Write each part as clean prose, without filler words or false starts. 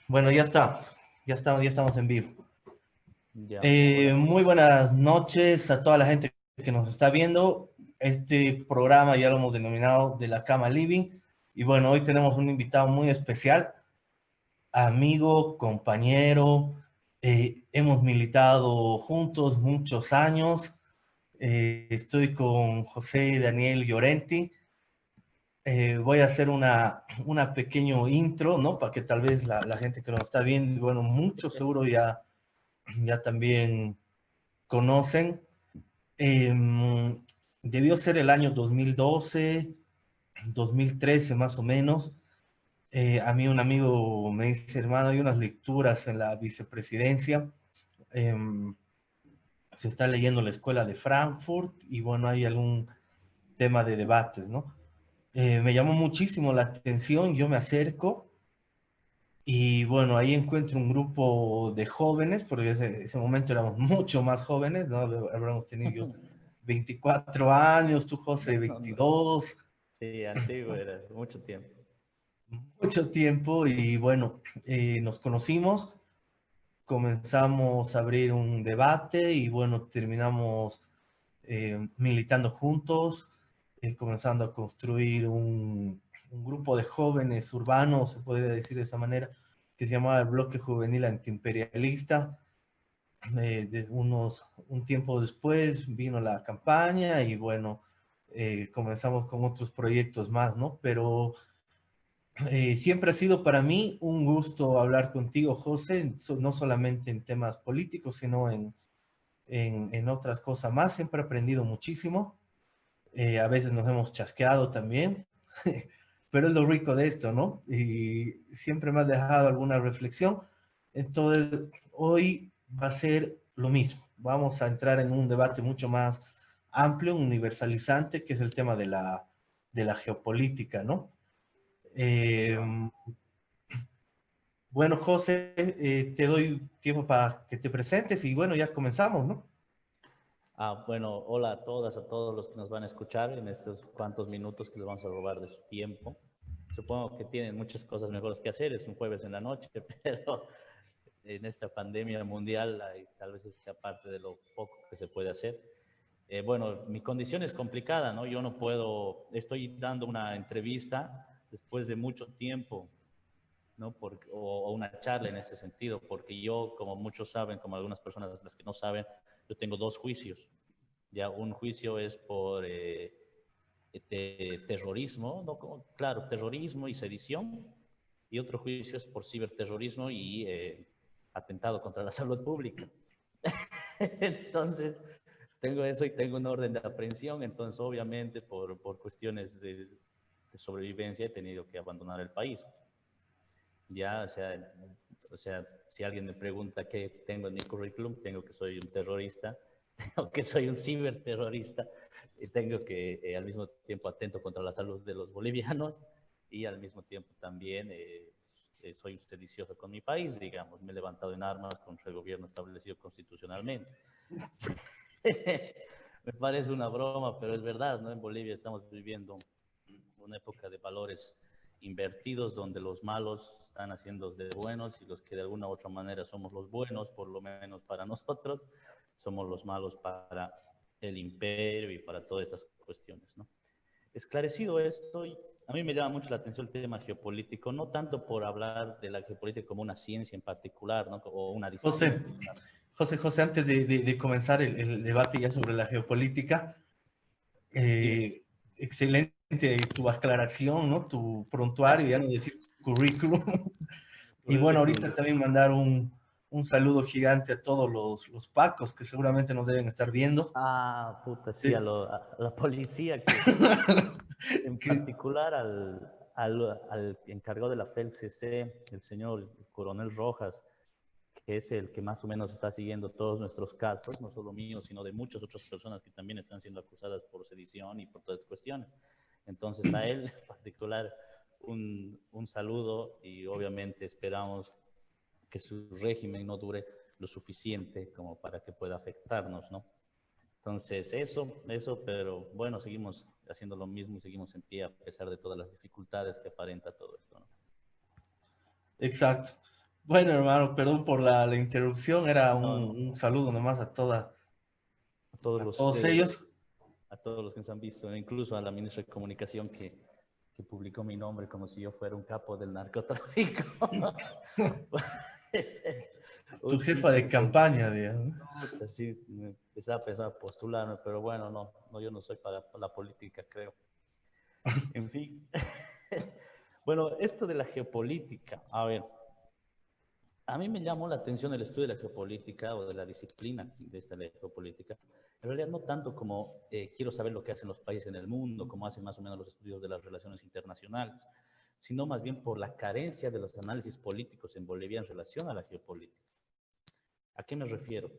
Bueno, ya estamos en vivo. Ya, hola. Muy buenas noches a toda la gente que nos está viendo. Este programa ya lo hemos denominado de la Cama Living. Y bueno, hoy tenemos un invitado muy especial, amigo, compañero. Hemos militado juntos muchos años. Estoy con José Daniel Llorenti. Voy a hacer una pequeño intro, ¿no? Para que tal vez la gente que nos está viendo, y bueno, mucho seguro ya también conocen. Eh, Debió ser el año 2012, 2013 más o menos. A mí un amigo me dice, hermano, hay unas lecturas en la vicepresidencia. Eh, Se está leyendo la escuela de Frankfurt y bueno, hay algún tema de debates, ¿no? Me llamó muchísimo la atención, yo me acerco y bueno, ahí encuentro un grupo de jóvenes, porque ese momento éramos mucho más jóvenes, ¿no? Habríamos tenido yo 24 años, tú José No, no, no. 22, Sí, antiguo era, mucho tiempo. mucho tiempo y bueno, nos conocimos, comenzamos a abrir un debate y bueno, terminamos militando juntos, comenzando a construir un grupo de jóvenes urbanos, se podría decir de esa manera, que se llamaba el Bloque Juvenil Antiimperialista. Un tiempo después vino la campaña y bueno, comenzamos con otros proyectos más, ¿no? Pero siempre ha sido para mí un gusto hablar contigo, José, no solamente en temas políticos, sino en otras cosas más. Siempre he aprendido muchísimo. A veces nos hemos chasqueado también, pero es lo rico de esto, ¿no? Y siempre me ha dejado alguna reflexión. Entonces, hoy va a ser lo mismo. Vamos a entrar en un debate mucho más amplio, universalizante, que es el tema de la geopolítica, ¿no? Eh, Ya. bueno, José, te doy tiempo para que te presentes y bueno, ya comenzamos, ¿no? Bueno, hola a todas, a todos los que nos van a escuchar en estos cuantos minutos que les vamos a robar de su tiempo. Supongo que tienen muchas cosas mejores que hacer, es un jueves en la noche, pero en esta pandemia mundial tal vez sea parte de lo poco que se puede hacer. Bueno, mi condición es complicada, ¿no? Yo no puedo, estoy dando una entrevista después de mucho tiempo, ¿no? O una charla en ese sentido, porque yo, como muchos saben, como algunas personas las que no saben, yo tengo dos juicios. Ya un juicio es por terrorismo, ¿no? Claro, terrorismo y sedición, y otro juicio es por ciberterrorismo y atentado contra la salud pública. Entonces, tengo eso y tengo un orden de aprehensión, entonces obviamente por cuestiones de sobrevivencia he tenido que abandonar el país. Ya, o sea, si alguien me pregunta qué tengo en mi currículum, tengo que soy un terrorista, tengo que soy un ciberterrorista, y tengo que al mismo tiempo atento contra la salud de los bolivianos y al mismo tiempo también soy un sedicioso con mi país, digamos, me he levantado en armas contra el gobierno establecido constitucionalmente. Me parece una broma, pero es verdad, ¿no? En Bolivia estamos viviendo una época de valores invertidos donde los malos están haciendo de buenos y los que de alguna u otra manera somos los buenos, por lo menos para nosotros, somos los malos para el imperio y para todas esas cuestiones, ¿no? Esclarecido esto, a mí me llama mucho la atención el tema geopolítico, no tanto por hablar de la geopolítica como una ciencia en particular, ¿no? O una disciplina José, en particular. José, antes de comenzar el debate ya sobre la geopolítica, Dime. excelente tu aclaración, ¿no? Tu prontuario, ya no decir currículum. Y bueno, ahorita Currículum. también mandar un saludo gigante a todos los pacos que seguramente nos deben estar viendo. Puta, sí, Sí. a la policía que en Que- particular al encargado de la FELCC, el señor el coronel Rojas, que es el que más o menos está siguiendo todos nuestros casos, no solo míos, sino de muchas otras personas que también están siendo acusadas por sedición y por todas estas cuestiones. Entonces, a él en particular, un saludo y obviamente esperamos que su régimen no dure lo suficiente como para que pueda afectarnos, ¿no? Entonces, pero bueno, seguimos haciendo lo mismo y seguimos en pie a pesar de todas las dificultades que aparenta todo esto, ¿no? exacto. Bueno, hermano, perdón por la interrupción, era No, no, un saludo nomás a todos a los, todos ellos. a todos los que nos han visto, incluso a la ministra de Comunicación que publicó mi nombre como si yo fuera un capo del narcotráfico. Tu Un jefa chiste de campaña, digamos. así, estaba pensando postularme, pero bueno, no, yo no soy para la política, creo. En fin. Bueno, esto de la geopolítica, a ver, a mí me llamó la atención el estudio de la geopolítica o de la disciplina de esta de la geopolítica. En realidad no tanto como quiero saber lo que hacen los países en el mundo, cómo hacen más o menos los estudios de las relaciones internacionales, sino más bien por la carencia de los análisis políticos en Bolivia en relación a la geopolítica. ¿A qué me refiero?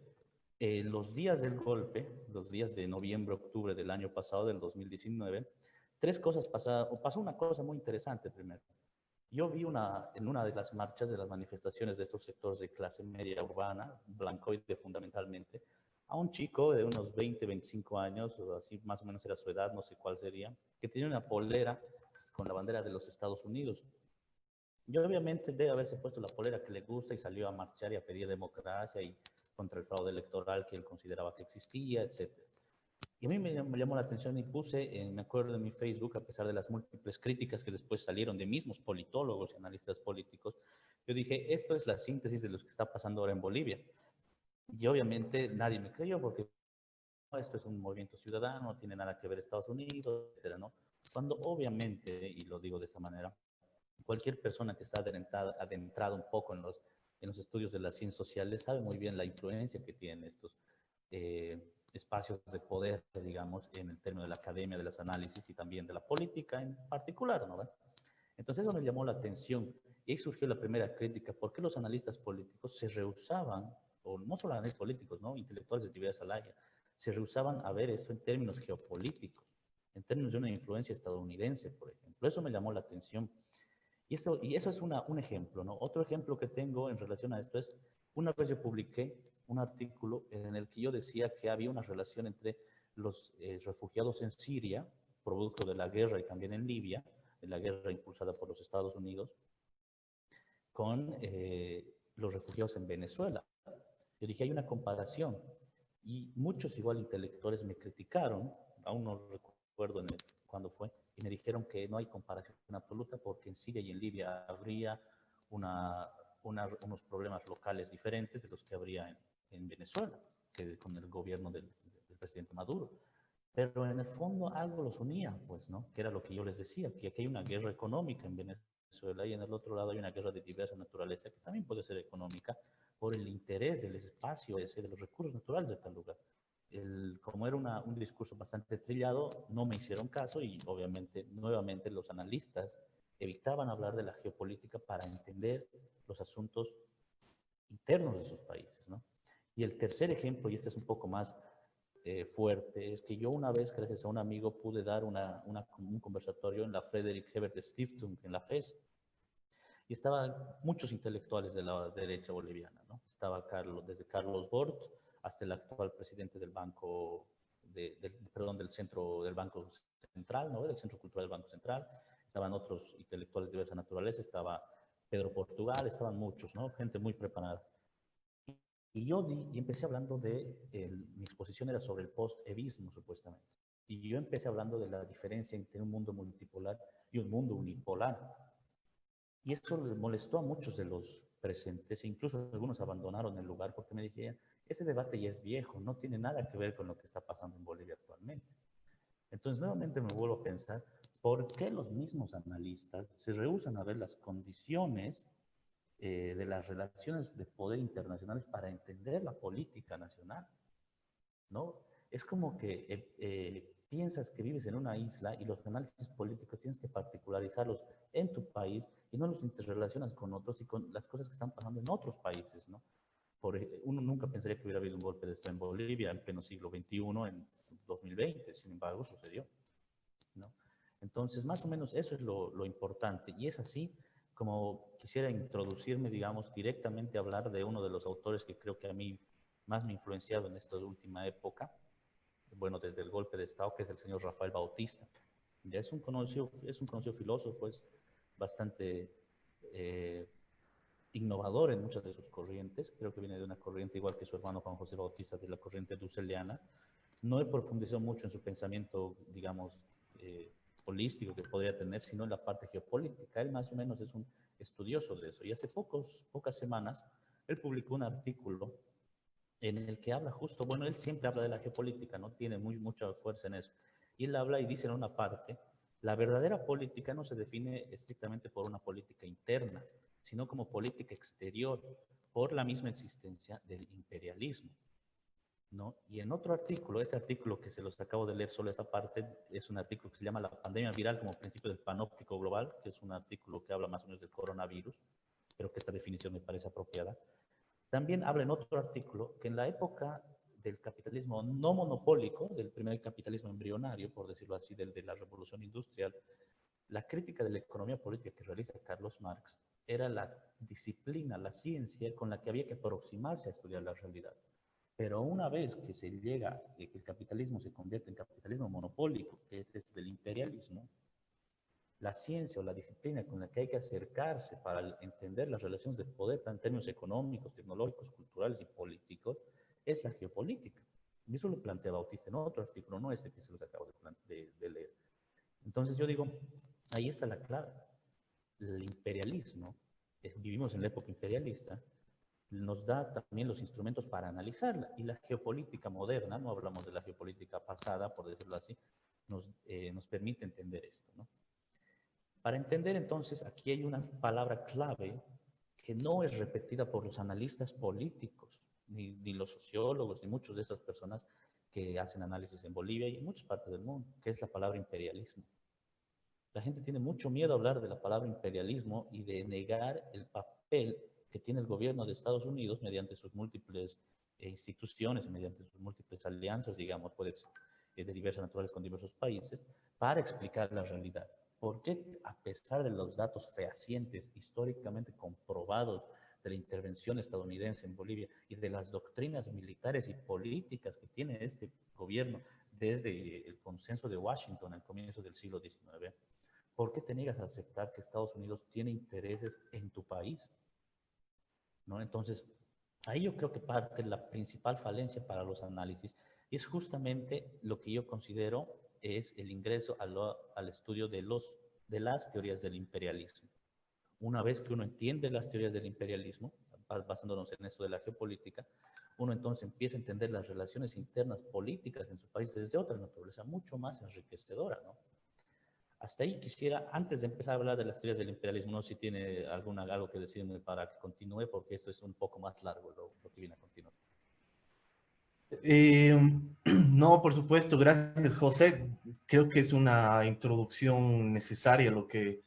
Los días del golpe, los días de noviembre, octubre del año pasado, del 2019, tres cosas pasaron, o pasó una cosa muy interesante primero. Yo vi en una de las marchas, de las manifestaciones de estos sectores de clase media urbana, blancoide fundamentalmente, a un chico de unos 20, 25 años, o así más o menos era su edad, no sé cuál sería, que tenía una polera con la bandera de los Estados Unidos. Y obviamente debe haberse puesto la polera que le gusta y salió a marchar y a pedir democracia y contra el fraude electoral que él consideraba que existía, etcétera. Y a mí me llamó la atención y puse, me acuerdo en mi Facebook, a pesar de las múltiples críticas que después salieron de mismos politólogos y analistas políticos, yo dije, esto es la síntesis de lo que está pasando ahora en Bolivia. Y obviamente nadie me creyó porque esto es un movimiento ciudadano, no tiene nada que ver Estados Unidos, etcétera, ¿no? Cuando obviamente, y lo digo de esta manera, cualquier persona que está adentrada un poco en los estudios de las ciencias sociales sabe muy bien la influencia que tienen estos espacios de poder, digamos, en el término de la academia, de los análisis y también de la política en particular, ¿no? Entonces eso me llamó la atención y ahí surgió la primera crítica, ¿por qué los analistas políticos se rehusaban, o no solo analistas políticos, ¿no? Intelectuales de diversa laya, se rehusaban a ver esto en términos geopolíticos, en términos de una influencia estadounidense, por ejemplo? Eso me llamó la atención. Y eso es un ejemplo, ¿no? Otro ejemplo que tengo en relación a esto es, una vez yo publiqué un artículo en el que yo decía que había una relación entre los refugiados en Siria, producto de la guerra y también en Libia, de la guerra impulsada por los Estados Unidos, con los refugiados en Venezuela. Yo dije, hay una comparación. Y muchos igual intelectuales me criticaron, aún no recuerdo cuándo fue, y me dijeron que no hay comparación absoluta porque en Siria y en Libia habría unos problemas locales diferentes de los que habría en Venezuela, que con el gobierno del presidente Maduro. Pero en el fondo algo los unía, pues, ¿no? Que era lo que yo les decía, que aquí hay una guerra económica en Venezuela y en el otro lado hay una guerra de diversa naturaleza que también puede ser económica por el interés del espacio, es decir, de los recursos naturales de tal lugar. Como era un discurso bastante trillado, no me hicieron caso y obviamente, nuevamente, los analistas evitaban hablar de la geopolítica para entender los asuntos internos de sus países, ¿no? Y el tercer ejemplo, y este es un poco más fuerte, es que yo una vez, gracias a un amigo, pude dar un conversatorio en la Friedrich Ebert Stiftung, en la FES, y estaban muchos intelectuales de la derecha boliviana, ¿no? Estaba desde Carlos Bort hasta el actual presidente del Banco, perdón, del Centro del Banco Central, ¿no? Del Centro Cultural del Banco Central. Estaban otros intelectuales de diversa naturaleza, estaba Pedro Portugal, estaban muchos, ¿no? Gente muy preparada. Y yo empecé hablando mi exposición era sobre el post-evismo, supuestamente. Y yo empecé hablando de la diferencia entre un mundo multipolar y un mundo unipolar. Y eso les molestó a muchos de los presentes, e incluso algunos abandonaron el lugar porque me decían, ese debate ya es viejo, no tiene nada que ver con lo que está pasando en Bolivia actualmente. Entonces, nuevamente me vuelvo a pensar, ¿por qué los mismos analistas se rehúsan a ver las condiciones de las relaciones de poder internacionales para entender la política nacional? ¿No? Es como que piensas que vives en una isla y los análisis políticos tienes que particularizarlos en tu país y no los interrelacionas con otros y con las cosas que están pasando en otros países, ¿no? Uno nunca pensaría que hubiera habido un golpe de Estado en Bolivia en pleno siglo XXI, en 2020, sin embargo, sucedió, ¿no? Entonces, más o menos eso es lo importante. Y es así como quisiera introducirme, digamos, directamente a hablar de uno de los autores que creo que a mí más me ha influenciado en esta última época, bueno, desde el golpe de Estado, que es el señor Rafael Bautista. Ya es un conocido filósofo, es bastante innovador en muchas de sus corrientes. Creo que viene de una corriente igual que su hermano Juan José Bautista, de la corriente dusseliana. No he profundizado mucho en su pensamiento, digamos, holístico que podría tener, sino en la parte geopolítica. Él más o menos es un estudioso de eso. Y hace pocas semanas, él publicó un artículo en el que habla justo, bueno, él siempre habla de la geopolítica, no tiene mucha fuerza en eso. Y él habla y dice en una parte, la verdadera política no se define estrictamente por una política interna, sino como política exterior, por la misma existencia del imperialismo, ¿no? Y en otro artículo, este artículo que se los acabo de leer, solo esa parte, es un artículo que se llama La pandemia viral como principio del panóptico global, que es un artículo que habla más o menos del coronavirus, pero que esta definición me parece apropiada. También habla en otro artículo que en la época del capitalismo no monopólico, del primer capitalismo embrionario, por decirlo así, de la revolución industrial, la crítica de la economía política que realiza Carlos Marx era la disciplina, la ciencia con la que había que aproximarse a estudiar la realidad. Pero una vez que se llega, que el capitalismo se convierte en capitalismo monopólico, que es esto del imperialismo, la ciencia o la disciplina con la que hay que acercarse para entender las relaciones de poder, tanto en términos económicos, tecnológicos, culturales y políticos, es la geopolítica. Y eso lo plantea Bautista en otro artículo, no este que se los acabo de leer. Entonces yo digo, ahí está la clave. El imperialismo, vivimos en la época imperialista, nos da también los instrumentos para analizarla. Y la geopolítica moderna, no hablamos de la geopolítica pasada, por decirlo así, nos permite entender esto, ¿no? Para entender entonces, aquí hay una palabra clave que no es repetida por los analistas políticos, ni los sociólogos, ni muchas de esas personas que hacen análisis en Bolivia y en muchas partes del mundo, que es la palabra imperialismo. La gente tiene mucho miedo a hablar de la palabra imperialismo y de negar el papel que tiene el gobierno de Estados Unidos mediante sus múltiples instituciones, mediante sus múltiples alianzas, digamos, de diversas naturales con diversos países, para explicar la realidad. Porque a pesar de los datos fehacientes, históricamente comprobados de la intervención estadounidense en Bolivia y de las doctrinas militares y políticas que tiene este gobierno desde el consenso de Washington al comienzo del siglo XIX, ¿por qué te niegas a aceptar que Estados Unidos tiene intereses en tu país? ¿No? Entonces, ahí yo creo que parte de la principal falencia para los análisis es justamente lo que yo considero es el ingreso al estudio de las teorías del imperialismo. Una vez que uno entiende las teorías del imperialismo, basándonos en eso de la geopolítica, uno entonces empieza a entender las relaciones internas políticas en su país desde otra naturaleza, mucho más enriquecedora, ¿no? Hasta ahí quisiera, antes de empezar a hablar de las teorías del imperialismo, no sé si tiene algo que decirme para que continúe, porque esto es un poco más largo lo que viene a continuación. Eh, no, por supuesto, gracias, José. Creo que es una introducción necesaria lo que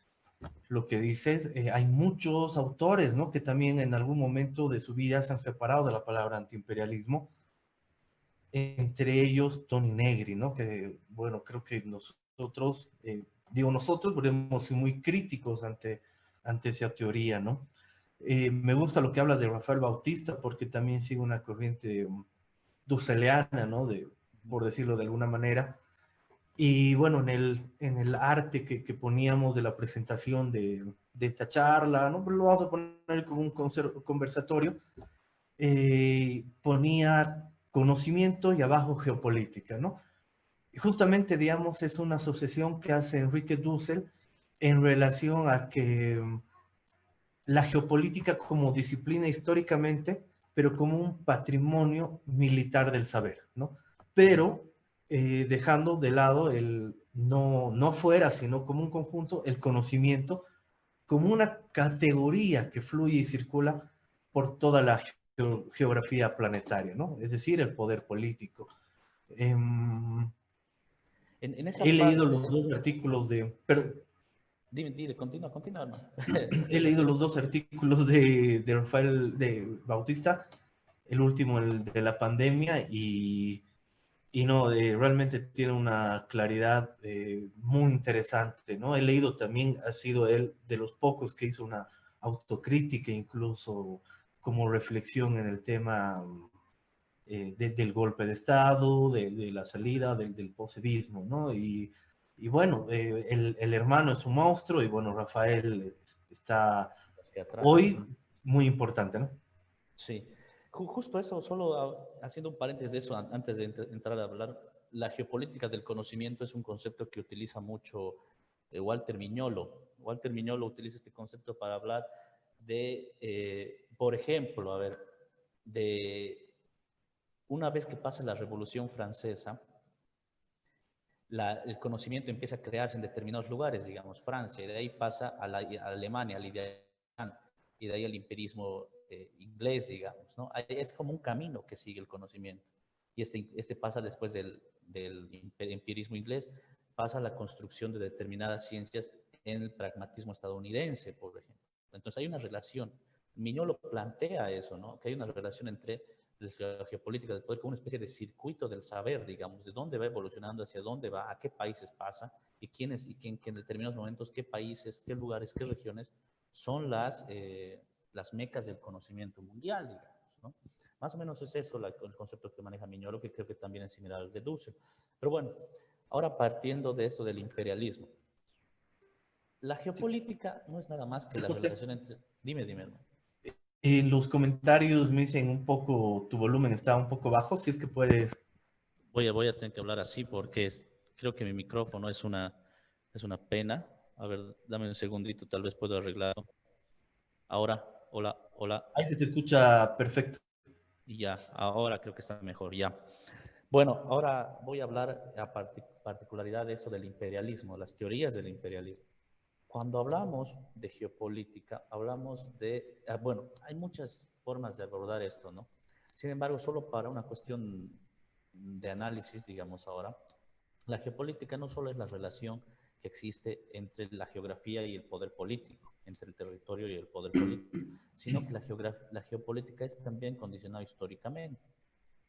dices. Hay muchos autores, ¿no? Que también en algún momento de su vida se han separado de la palabra antiimperialismo, entre ellos Toni Negri, ¿no? Que, bueno, creo que nosotros, digo nosotros, porque hemos sido muy críticos ante esa teoría, ¿no? Me gusta lo que habla de Rafael Bautista, porque también sigue una corriente dusseliana, ¿no? Por decirlo de alguna manera. Y bueno, en el arte que poníamos de la presentación de esta charla, ¿no? Lo vamos a poner como un conversatorio, ponía conocimiento y abajo geopolítica, ¿no? Y justamente, digamos, es una asociación que hace Enrique Dussel en relación a que la geopolítica como disciplina históricamente, pero como un patrimonio militar del saber, ¿no? Pero dejando de lado no fuera, sino como un conjunto, el conocimiento como una categoría que fluye y circula por toda la geografía planetaria, ¿no? Es decir, el poder político. En esa He leído parte, los dos artículos dime, continúa, hermano. he leído los dos artículos de Rafael de Bautista, el último, el de la pandemia, y no, realmente tiene una claridad muy interesante, ¿no? He leído también, ha sido él de los pocos que hizo una autocrítica, incluso como reflexión en el tema del golpe de Estado, de la salida del positivismo, ¿no? Y bueno, el hermano es un monstruo y bueno, Rafael está Hacia atrás. hoy, muy importante, ¿no? Sí, justo eso, solo haciendo un paréntesis de eso antes de entrar a hablar, la geopolítica del conocimiento es un concepto que utiliza mucho Walter Miñolo. Walter Miñolo utiliza este concepto para hablar de, por ejemplo, a ver, de una vez que pasa la Revolución Francesa, el conocimiento empieza a crearse en determinados lugares, digamos, Francia, y de ahí pasa a Alemania, al ideal, y de ahí al imperismo inglés, digamos, ¿no? Es como un camino que sigue el conocimiento. Y este pasa después del empirismo inglés, pasa a la construcción de determinadas ciencias en el pragmatismo estadounidense, por ejemplo. Entonces hay una relación. Miñolo plantea eso, ¿no? Que hay una relación entre la geopolítica del poder como una especie de circuito del saber, digamos, de dónde va evolucionando, hacia dónde va, a qué países pasa y quiénes, y que en determinados momentos qué países, qué lugares, qué regiones son las mecas del conocimiento mundial, digamos, ¿no? Más o menos es eso el concepto que maneja Miñolo, que creo que también es similar al de Dussel. Pero bueno, ahora partiendo de esto del imperialismo. La Sí, geopolítica no es nada más que la José, relación entre... Dime, dime, hermano. los comentarios me dicen un poco, tu volumen está un poco bajo, si es que puedes. Voy a tener que hablar así porque creo que mi micrófono es una pena. A ver, dame un segundito, tal vez puedo arreglarlo. Ahora, hola, hola, Ahí se te escucha perfecto. y ya, ahora creo que está mejor, ya. Bueno, ahora voy a hablar a particularidad de eso del imperialismo, las teorías del imperialismo. Cuando hablamos de geopolítica, hablamos de, bueno, hay muchas formas de abordar esto, ¿no? Sin embargo, solo para una cuestión de análisis, digamos ahora, la geopolítica no solo es la relación que existe entre la geografía y el poder político, entre el territorio y el poder político, sino que la geopolítica es también condicionada históricamente,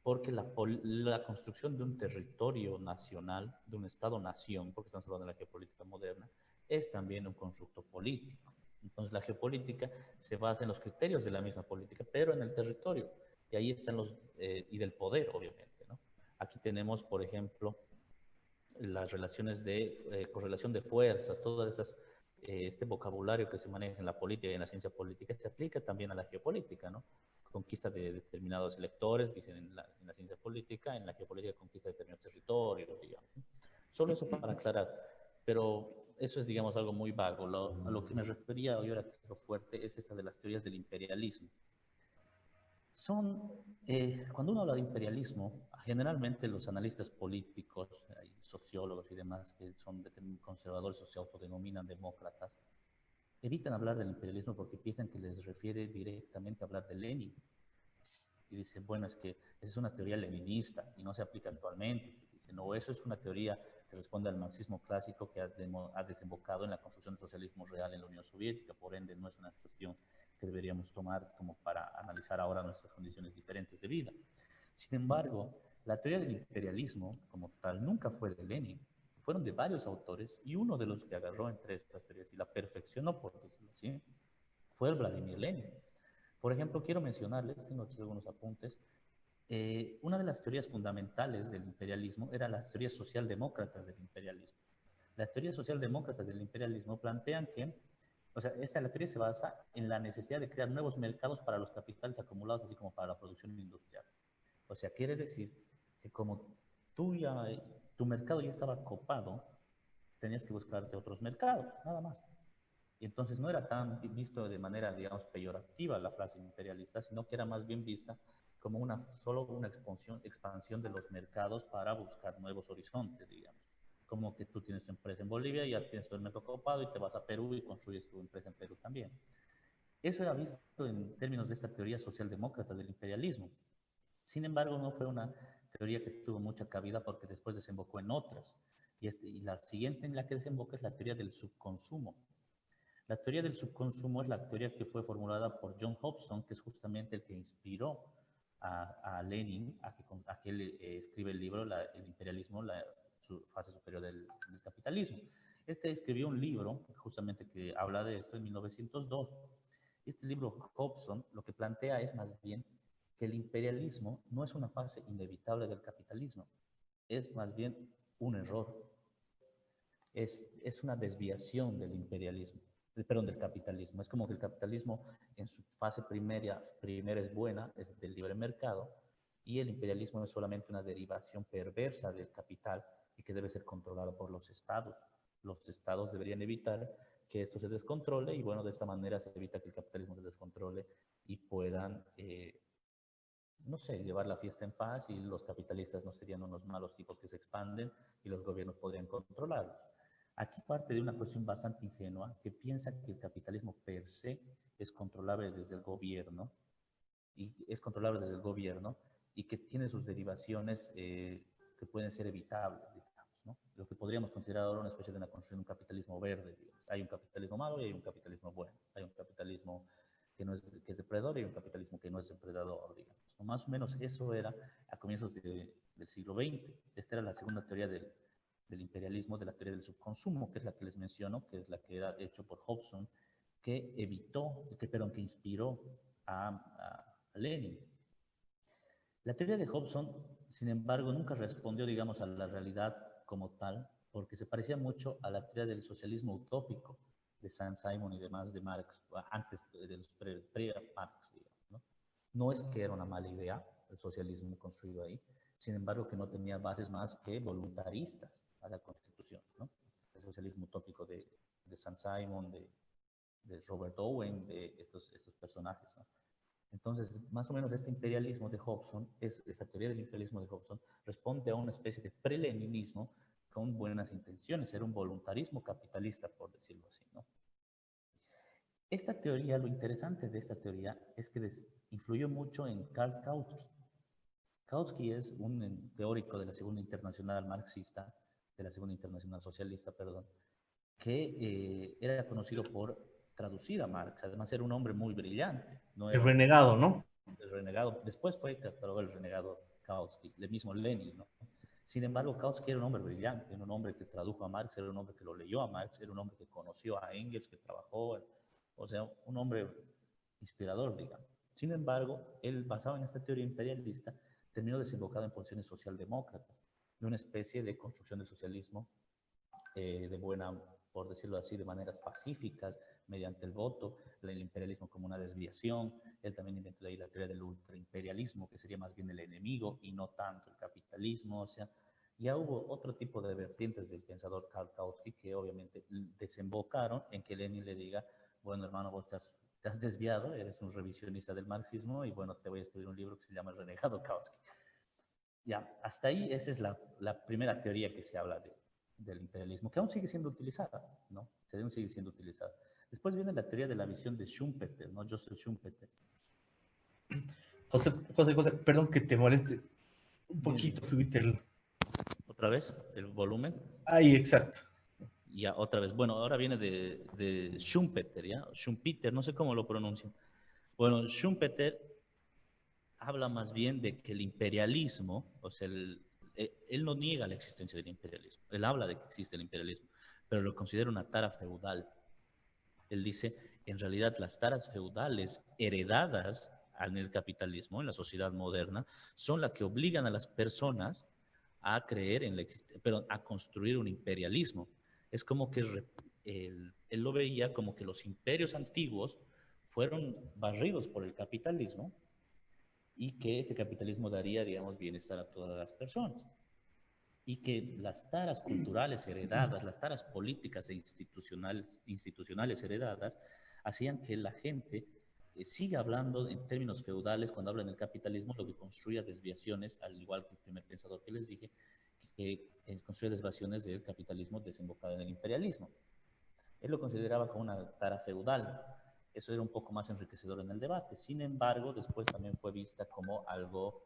porque la construcción de un territorio nacional, de un Estado-nación, porque estamos hablando de la geopolítica moderna, es también un constructo político. Entonces la geopolítica se basa en los criterios de la misma política, pero en el territorio. Y ahí están y del poder, obviamente, ¿no? Aquí tenemos, por ejemplo, las relaciones de correlación de fuerzas, todas estas, este vocabulario que se maneja en la política y en la ciencia política se aplica también a la geopolítica, ¿no? Conquista de determinados electores, dicen en la ciencia política, en la geopolítica conquista de determinados territorios, digamos. Solo eso para aclarar, pero eso es, digamos, algo muy vago. A lo que me refería hoy ahora, lo fuerte, es esta de las teorías del imperialismo. Cuando uno habla de imperialismo, generalmente los analistas políticos, sociólogos y demás, que son conservadores o se autodenominan demócratas, evitan hablar del imperialismo porque piensan que les refiere directamente a hablar de Lenin. Y dicen, bueno, es que esa es una teoría leninista y no se aplica actualmente. Dicen, no, eso es una teoría que responde al marxismo clásico que ha desembocado en la construcción del socialismo real en la Unión Soviética, por ende no es una cuestión que deberíamos tomar como para analizar ahora nuestras condiciones diferentes de vida. Sin embargo, la teoría del imperialismo como tal nunca fue de Lenin, fueron de varios autores y uno de los que agarró entre estas teorías y la perfeccionó, por decirlo así, fue el Vladimir Lenin. Por ejemplo, quiero mencionarles, tengo aquí algunos apuntes, una de las teorías fundamentales del imperialismo era las teorías socialdemócratas del imperialismo. Las teorías socialdemócratas del imperialismo plantean que, o sea, la teoría se basa en la necesidad de crear nuevos mercados para los capitales acumulados, así como para la producción industrial. O sea, quiere decir que como tu mercado ya estaba copado, tenías que buscarte otros mercados, nada más. Y entonces no era tan visto de manera, digamos, peyorativa la frase imperialista, sino que era más bien vista como solo una expansión de los mercados para buscar nuevos horizontes, digamos. Como que tú tienes tu empresa en Bolivia y ya tienes tu mercado ocupado y te vas a Perú y construyes tu empresa en Perú también. Eso era visto en términos de esta teoría socialdemócrata del imperialismo. Sin embargo, no fue una teoría que tuvo mucha cabida porque después desembocó en otras. Y la siguiente en la que desemboca es la teoría del subconsumo. La teoría del subconsumo es la teoría que fue formulada por John Hobson, que es justamente el que inspiró a Lenin a que él escribe el libro El imperialismo, su fase superior del capitalismo. Este escribió un libro justamente que habla de esto en 1902. Este libro, Hobson, lo que plantea es más bien que el imperialismo no es una fase inevitable del capitalismo, es más bien un error, es una desviación del imperialismo. perdón, del capitalismo. Es como que el capitalismo en su fase primera es buena, es del libre mercado, y el imperialismo es solamente una derivación perversa del capital y que debe ser controlado por los estados. Los estados deberían evitar que esto se descontrole y bueno, de esta manera se evita que el capitalismo se descontrole y puedan, no sé, llevar la fiesta en paz y los capitalistas no serían unos malos tipos que se expanden y los gobiernos podrían controlarlos. Aquí parte de una cuestión bastante ingenua que piensa que el capitalismo per se es controlable desde el gobierno y que tiene sus derivaciones que pueden ser evitables, digamos, ¿no? Lo que podríamos considerar ahora una especie de una construcción de un capitalismo verde, digamos. Hay un capitalismo malo y hay un capitalismo bueno. Hay un capitalismo que es depredador y hay un capitalismo que no es depredador, digamos, ¿no? Más o menos eso era a comienzos del siglo XX. Esta era la segunda teoría del imperialismo, de la teoría del subconsumo, que es la que les menciono, que es la que era hecho por Hobson, que inspiró a Lenin. La teoría de Hobson, sin embargo, nunca respondió, digamos, a la realidad como tal, porque se parecía mucho a la teoría del socialismo utópico de Saint-Simon y demás de Marx, antes de los pre-Marx, digamos, ¿no? No es que era una mala idea el socialismo construido ahí, sin embargo, que no tenía bases más que voluntaristas a la Constitución, ¿no? El socialismo utópico de Saint-Simon, de Robert Owen, de estos personajes, ¿no? Entonces, más o menos este imperialismo de Hobson, esta teoría del imperialismo de Hobson, responde a una especie de pre-leninismo con buenas intenciones, era un voluntarismo capitalista, por decirlo así, ¿no? Esta teoría, lo interesante de esta teoría es que influyó mucho en Karl Kautsky. Kautsky es un teórico de la Segunda Internacional marxista, de la Segunda Internacional socialista, perdón, que era conocido por traducir a Marx. Además, era un hombre muy brillante. No El era renegado, ¿no? el renegado. Después fue catalogado el renegado Kautsky, el mismo Lenin, ¿no? Sin embargo, Kautsky era un hombre brillante, era un hombre que tradujo a Marx, era un hombre que lo leyó a Marx, era un hombre que conoció a Engels, que trabajó, o sea, un hombre inspirador, digamos. Sin embargo, él, basado en esta teoría imperialista, terminó desembocado en posiciones socialdemócratas, de una especie de construcción del socialismo de buena, por decirlo así, de maneras pacíficas, mediante el voto, el imperialismo como una desviación. Él también inventó ahí la teoría del ultraimperialismo, que sería más bien el enemigo y no tanto el capitalismo. O sea, ya hubo otro tipo de vertientes del pensador Karl Kautsky que obviamente desembocaron en que Lenin le diga, bueno, hermano, vos te has desviado, eres un revisionista del marxismo y bueno, te voy a escribir un libro que se llama El renegado Kautsky. Ya, hasta ahí esa es la primera teoría que se habla del imperialismo, que aún sigue siendo utilizada, ¿no? Aún sigue siendo utilizada. Después viene la teoría de la visión de Schumpeter, ¿no? Joseph Schumpeter. José, perdón que te moleste. Un Bien, poquito, bien. subite el... Otra vez, el volumen. Ahí, exacto. Ya, otra vez. Bueno, ahora viene de Schumpeter, ¿ya? Schumpeter, no sé cómo lo pronuncian. Bueno, Schumpeter habla más bien de que el imperialismo, o sea, él no niega la existencia del imperialismo, él habla de que existe el imperialismo, pero lo considera una tara feudal. Él dice, en realidad las taras feudales heredadas en el capitalismo, en la sociedad moderna, son las que obligan a las personas a creer en la existencia, pero a construir un imperialismo. Es como que él lo veía como que los imperios antiguos fueron barridos por el capitalismo y que este capitalismo daría, digamos, bienestar a todas las personas. Y que las taras culturales heredadas, las taras políticas e institucionales heredadas, hacían que la gente siga hablando en términos feudales cuando hablan del capitalismo, lo que construya desviaciones, al igual que el primer pensador que les dije, que construye desviaciones del capitalismo desembocado en el imperialismo. Él lo consideraba como una tara feudal. Eso era un poco más enriquecedor en el debate. Sin embargo, después también fue vista como algo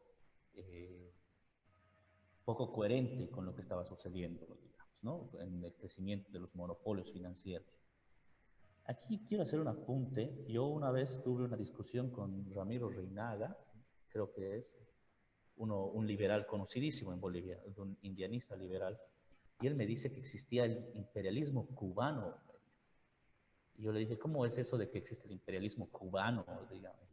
poco coherente con lo que estaba sucediendo, digamos, ¿no? En el crecimiento de los monopolios financieros. Aquí quiero hacer un apunte. Yo una vez tuve una discusión con Ramiro Reinaga, creo que es un liberal conocidísimo en Bolivia, un indianista liberal, y él me dice que existía el imperialismo cubano. Y yo le dije, ¿cómo es eso de que existe el imperialismo cubano, digamos?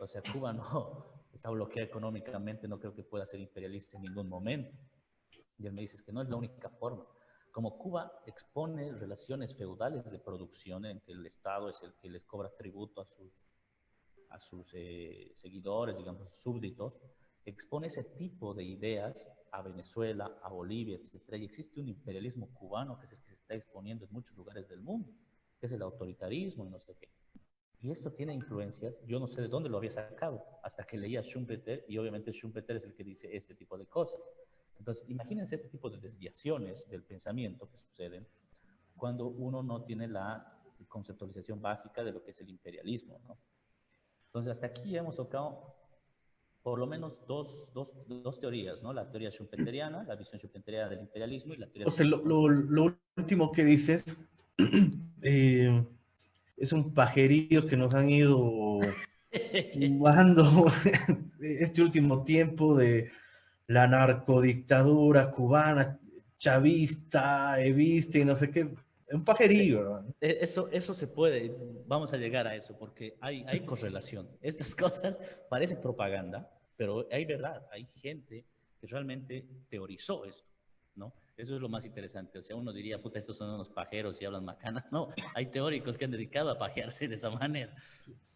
O sea, Cuba no está bloqueada económicamente, no creo que pueda ser imperialista en ningún momento. Y él me dice, es que no es la única forma. como Cuba expone relaciones feudales de producción en que el Estado es el que les cobra tributo a sus seguidores, digamos, súbditos, expone ese tipo de ideas a Venezuela, a Bolivia, etcétera. Y existe un imperialismo cubano que es el que se está exponiendo en muchos lugares del mundo, que es el autoritarismo y no sé qué. Y esto tiene influencias, yo no sé de dónde lo había sacado, hasta que leía Schumpeter, y obviamente Schumpeter es el que dice este tipo de cosas. Entonces, imagínense este tipo de desviaciones del pensamiento que suceden cuando uno no tiene la conceptualización básica de lo que es el imperialismo, ¿no? Entonces, hasta aquí hemos tocado por lo menos dos teorías, ¿no? La teoría schumpeteriana, la visión schumpeteriana del imperialismo y la teoría José, del lo último que dices eh, es un pajerío que nos han ido jugando este último tiempo de la narcodictadura cubana, chavista, evista y no sé qué. Un pajerío, hermano. Eso se puede, vamos a llegar a eso, porque hay correlación. Estas cosas parecen propaganda, pero hay verdad, hay gente que realmente teorizó esto, ¿no? Eso es lo más interesante. O sea, uno diría, puta, estos son unos pajeros y hablan macanas. No, hay teóricos que han dedicado a pajearse de esa manera.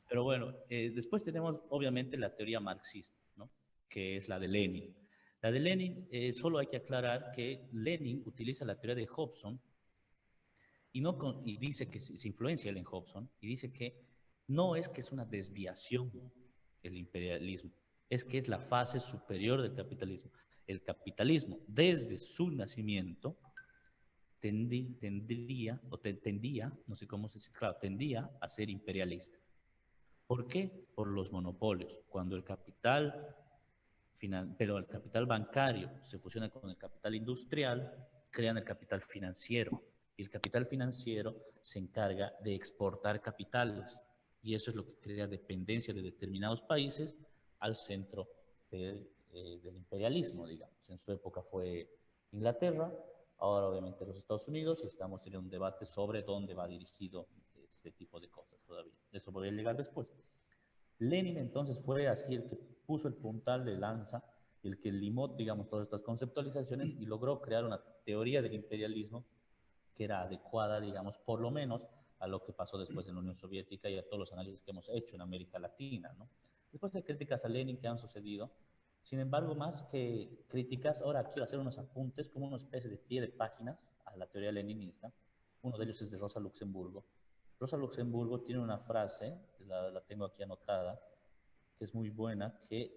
Pero bueno, después tenemos obviamente la teoría marxista, ¿no? Que es la de Lenin. La de Lenin, solo hay que aclarar que Lenin utiliza la teoría de Hobson y, no y dice que se influencia él en Hobson y dice que no es que es una desviación el imperialismo, es que es la fase superior del capitalismo. El capitalismo, desde su nacimiento, tendría, o tendía, no sé cómo se dice, claro, tendía a ser imperialista. ¿Por qué? Por los monopolios. Cuando el capital, pero el capital bancario se fusiona con el capital industrial, crean el capital financiero. Y el capital financiero se encarga de exportar capitales. Y eso es lo que crea dependencia de determinados países al centro del imperialismo, digamos. En su época fue Inglaterra, ahora obviamente los Estados Unidos, y estamos teniendo un debate sobre dónde va dirigido este tipo de cosas todavía. Eso podría llegar después. Lenin entonces fue así el que puso el puntal de lanza, el que limó, digamos, todas estas conceptualizaciones y logró crear una teoría del imperialismo que era adecuada, digamos, por lo menos a lo que pasó después en la Unión Soviética y a todos los análisis que hemos hecho en América Latina, ¿no? Después de críticas a Lenin que han sucedido, sin embargo, más que críticas, ahora quiero hacer unos apuntes como una especie de pie de páginas a la teoría leninista. Uno de ellos es de Rosa Luxemburgo. Rosa Luxemburgo tiene una frase, la tengo aquí anotada, que es muy buena, eh,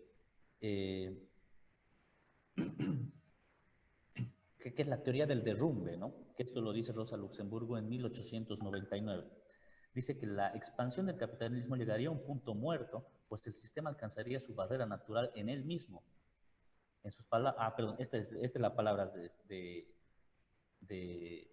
que es la teoría del derrumbe, ¿no? Que esto lo dice Rosa Luxemburgo en 1899. Dice que la expansión del capitalismo llegaría a un punto muerto, pues el sistema alcanzaría su barrera natural en él mismo. En sus palabras, perdón, esta es la palabra de, de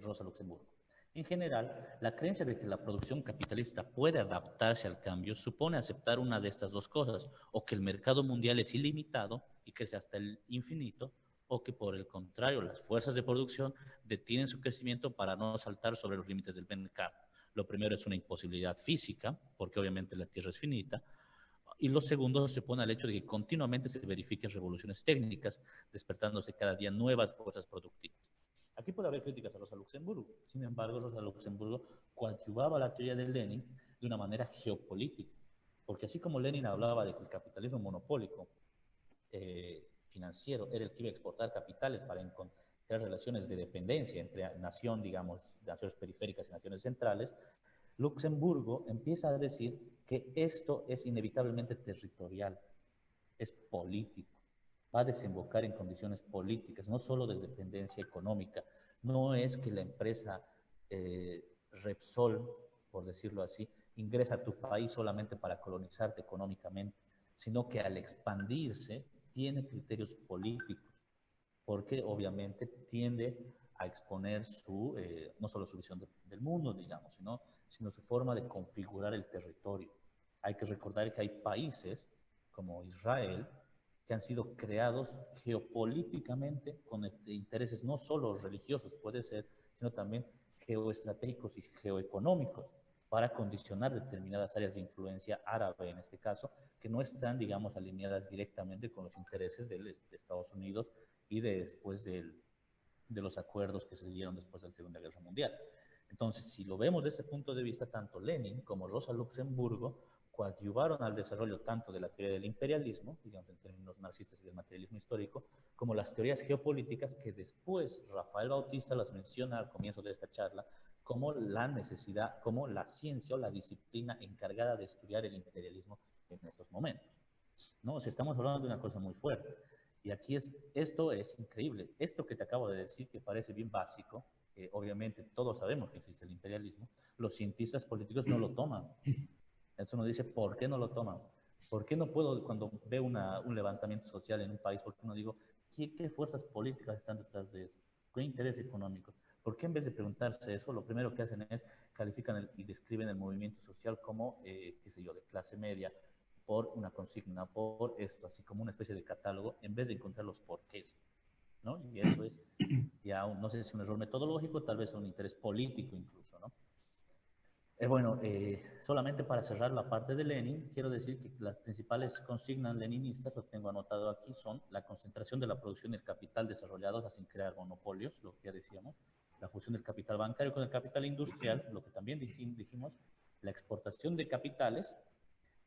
Rosa Luxemburgo. En general, la creencia de que la producción capitalista puede adaptarse al cambio supone aceptar una de estas dos cosas, o que el mercado mundial es ilimitado y crece hasta el infinito, o que por el contrario, las fuerzas de producción detienen su crecimiento para no saltar sobre los límites del mercado. Lo primero es una imposibilidad física, porque obviamente la Tierra es finita, y lo segundo se pone al hecho de que continuamente se verifiquen revoluciones técnicas, despertándose cada día nuevas fuerzas productivas. Aquí puede haber críticas a Rosa Luxemburgo. Sin embargo, Rosa Luxemburgo coadyuvaba la teoría de Lenin de una manera geopolítica. Porque así como Lenin hablaba de que el capitalismo monopólico financiero era el que iba a exportar capitales para encontrar relaciones de dependencia entre nación, digamos, naciones periféricas y naciones centrales, Luxemburgo empieza a decir que esto es inevitablemente territorial, es político, va a desembocar en condiciones políticas, no solo de dependencia económica. No es que la empresa Repsol, por decirlo así, ingresa a tu país solamente para colonizarte económicamente, sino que al expandirse tiene criterios políticos, porque obviamente tiende a exponer no solo su visión del mundo, digamos, sino su forma de configurar el territorio. Hay que recordar que hay países como Israel que han sido creados geopolíticamente con intereses no solo religiosos, puede ser, sino también geoestratégicos y geoeconómicos para condicionar determinadas áreas de influencia árabe, en este caso, que no están, digamos, alineadas directamente con los intereses de Estados Unidos y después de los acuerdos que se dieron después de la Segunda Guerra Mundial. Entonces, si lo vemos desde ese punto de vista, tanto Lenin como Rosa Luxemburgo coadyuvaron al desarrollo tanto de la teoría del imperialismo, digamos en términos marxistas y del materialismo histórico, como las teorías geopolíticas que después Rafael Bautista las menciona al comienzo de esta charla como la necesidad, como la ciencia o la disciplina encargada de estudiar el imperialismo en estos momentos. ¿No? O sea, estamos hablando de una cosa muy fuerte. Y aquí esto es increíble. Esto que te acabo de decir, que parece bien básico, obviamente todos sabemos que existe el imperialismo, los cientistas políticos no lo toman. Entonces uno dice, ¿por qué no lo toman? ¿Por qué no puedo, cuando veo un levantamiento social en un país, por qué no digo, ¿qué fuerzas políticas están detrás de eso? ¿Qué interés económico? ¿Por qué en vez de preguntarse eso, lo primero que hacen es califican y describen el movimiento social como, qué sé yo, de clase media, por una consigna, por esto, así como una especie de catálogo, en vez de encontrar los porqués, ¿no? Y eso es ya, no sé si es un error metodológico, tal vez un interés político incluso, ¿no? Solamente para cerrar la parte de Lenin, quiero decir que las principales consignas leninistas, lo tengo anotado aquí, son la concentración de la producción y el capital desarrollados sin crear monopolios, lo que ya decíamos, la fusión del capital bancario con el capital industrial, lo que también dijimos, la exportación de capitales,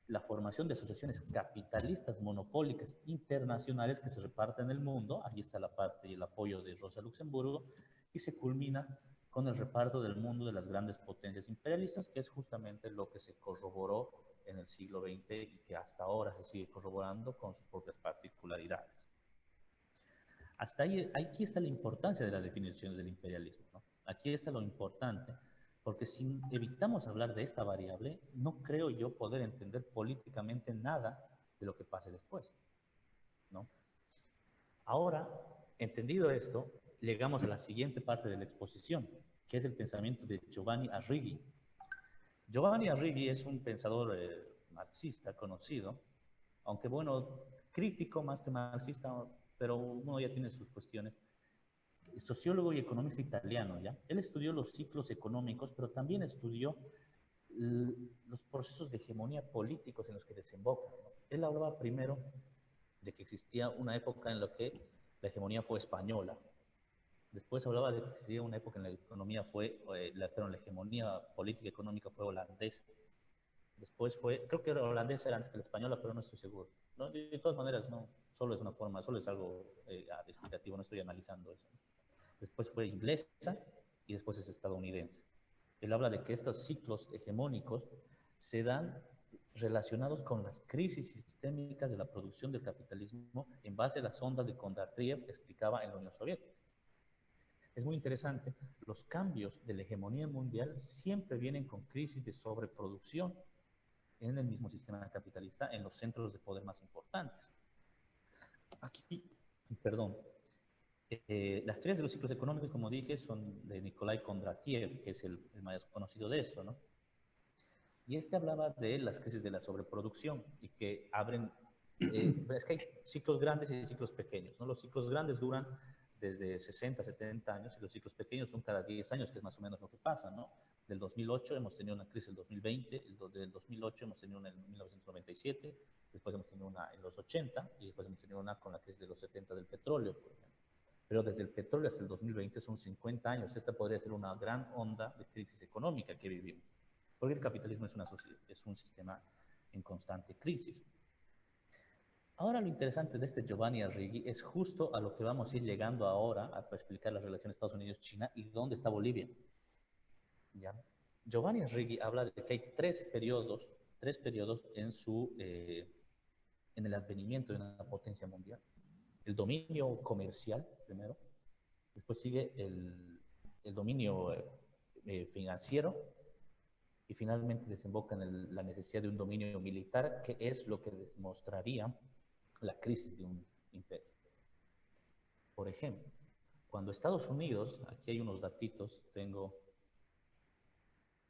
la formación de asociaciones capitalistas monopólicas internacionales que se reparten en el mundo, ahí está la parte y el apoyo de Rosa Luxemburgo, y se culmina con el reparto del mundo de las grandes potencias imperialistas, que es justamente lo que se corroboró en el siglo XX y que hasta ahora se sigue corroborando con sus propias particularidades. Hasta ahí, aquí está la importancia de las definiciones del imperialismo, ¿no? Aquí está lo importante, porque si evitamos hablar de esta variable, no creo yo poder entender políticamente nada de lo que pase después, ¿no? Ahora, entendido esto, llegamos a la siguiente parte de la exposición, que es el pensamiento de Giovanni Arrighi. Giovanni Arrighi es un pensador marxista conocido, aunque bueno, crítico más que marxista, pero uno ya tiene sus cuestiones. Sociólogo y economista italiano, ¿ya? Él estudió los ciclos económicos, pero también estudió los procesos de hegemonía políticos en los que desembocan, ¿no? Él hablaba primero de que existía una época en la que la hegemonía fue española. Después hablaba de que existía una época en la que la economía fue, la hegemonía política y económica fue holandesa. Después fue, creo que la holandesa era antes que la española, pero no estoy seguro. ¿No? De todas maneras, no, solo es una forma, solo es algo explicativo, no estoy analizando eso. Después fue inglesa y después es estadounidense. Él habla de que estos ciclos hegemónicos se dan relacionados con las crisis sistémicas de la producción del capitalismo en base a las ondas de Kondratiev que explicaba en la Unión Soviética. Es muy interesante, los cambios de la hegemonía mundial siempre vienen con crisis de sobreproducción en el mismo sistema capitalista en los centros de poder más importantes. Aquí, perdón, las teorías de los ciclos económicos, como dije, son de Nikolai Kondratiev, que es el más conocido de esto, ¿no? Y este hablaba de las crisis de la sobreproducción y que abren, es que hay ciclos grandes y ciclos pequeños, ¿no? Los ciclos grandes duran desde 60, 70 años y los ciclos pequeños son cada 10 años, que es más o menos lo que pasa, ¿no? Del 2008 hemos tenido una crisis en el 2020, del 2008 hemos tenido una en 1997, después hemos tenido una en los 80 y después hemos tenido una con la crisis de los 70 del petróleo, por ejemplo. Pero desde el petróleo hasta el 2020 son 50 años. Esta podría ser una gran onda de crisis económica que vivimos, porque el capitalismo es, es un sistema en constante crisis. Ahora lo interesante de este Giovanni Arrighi es justo a lo que vamos a ir llegando ahora para explicar las relaciones Estados Unidos-China y dónde está Bolivia. ¿Ya? Giovanni Arrighi habla de que hay tres periodos en el advenimiento de una potencia mundial. El dominio comercial, primero, después sigue el dominio financiero y finalmente desemboca en la necesidad de un dominio militar, que es lo que demostraría la crisis de un imperio. Por ejemplo, cuando Estados Unidos, aquí hay unos datitos,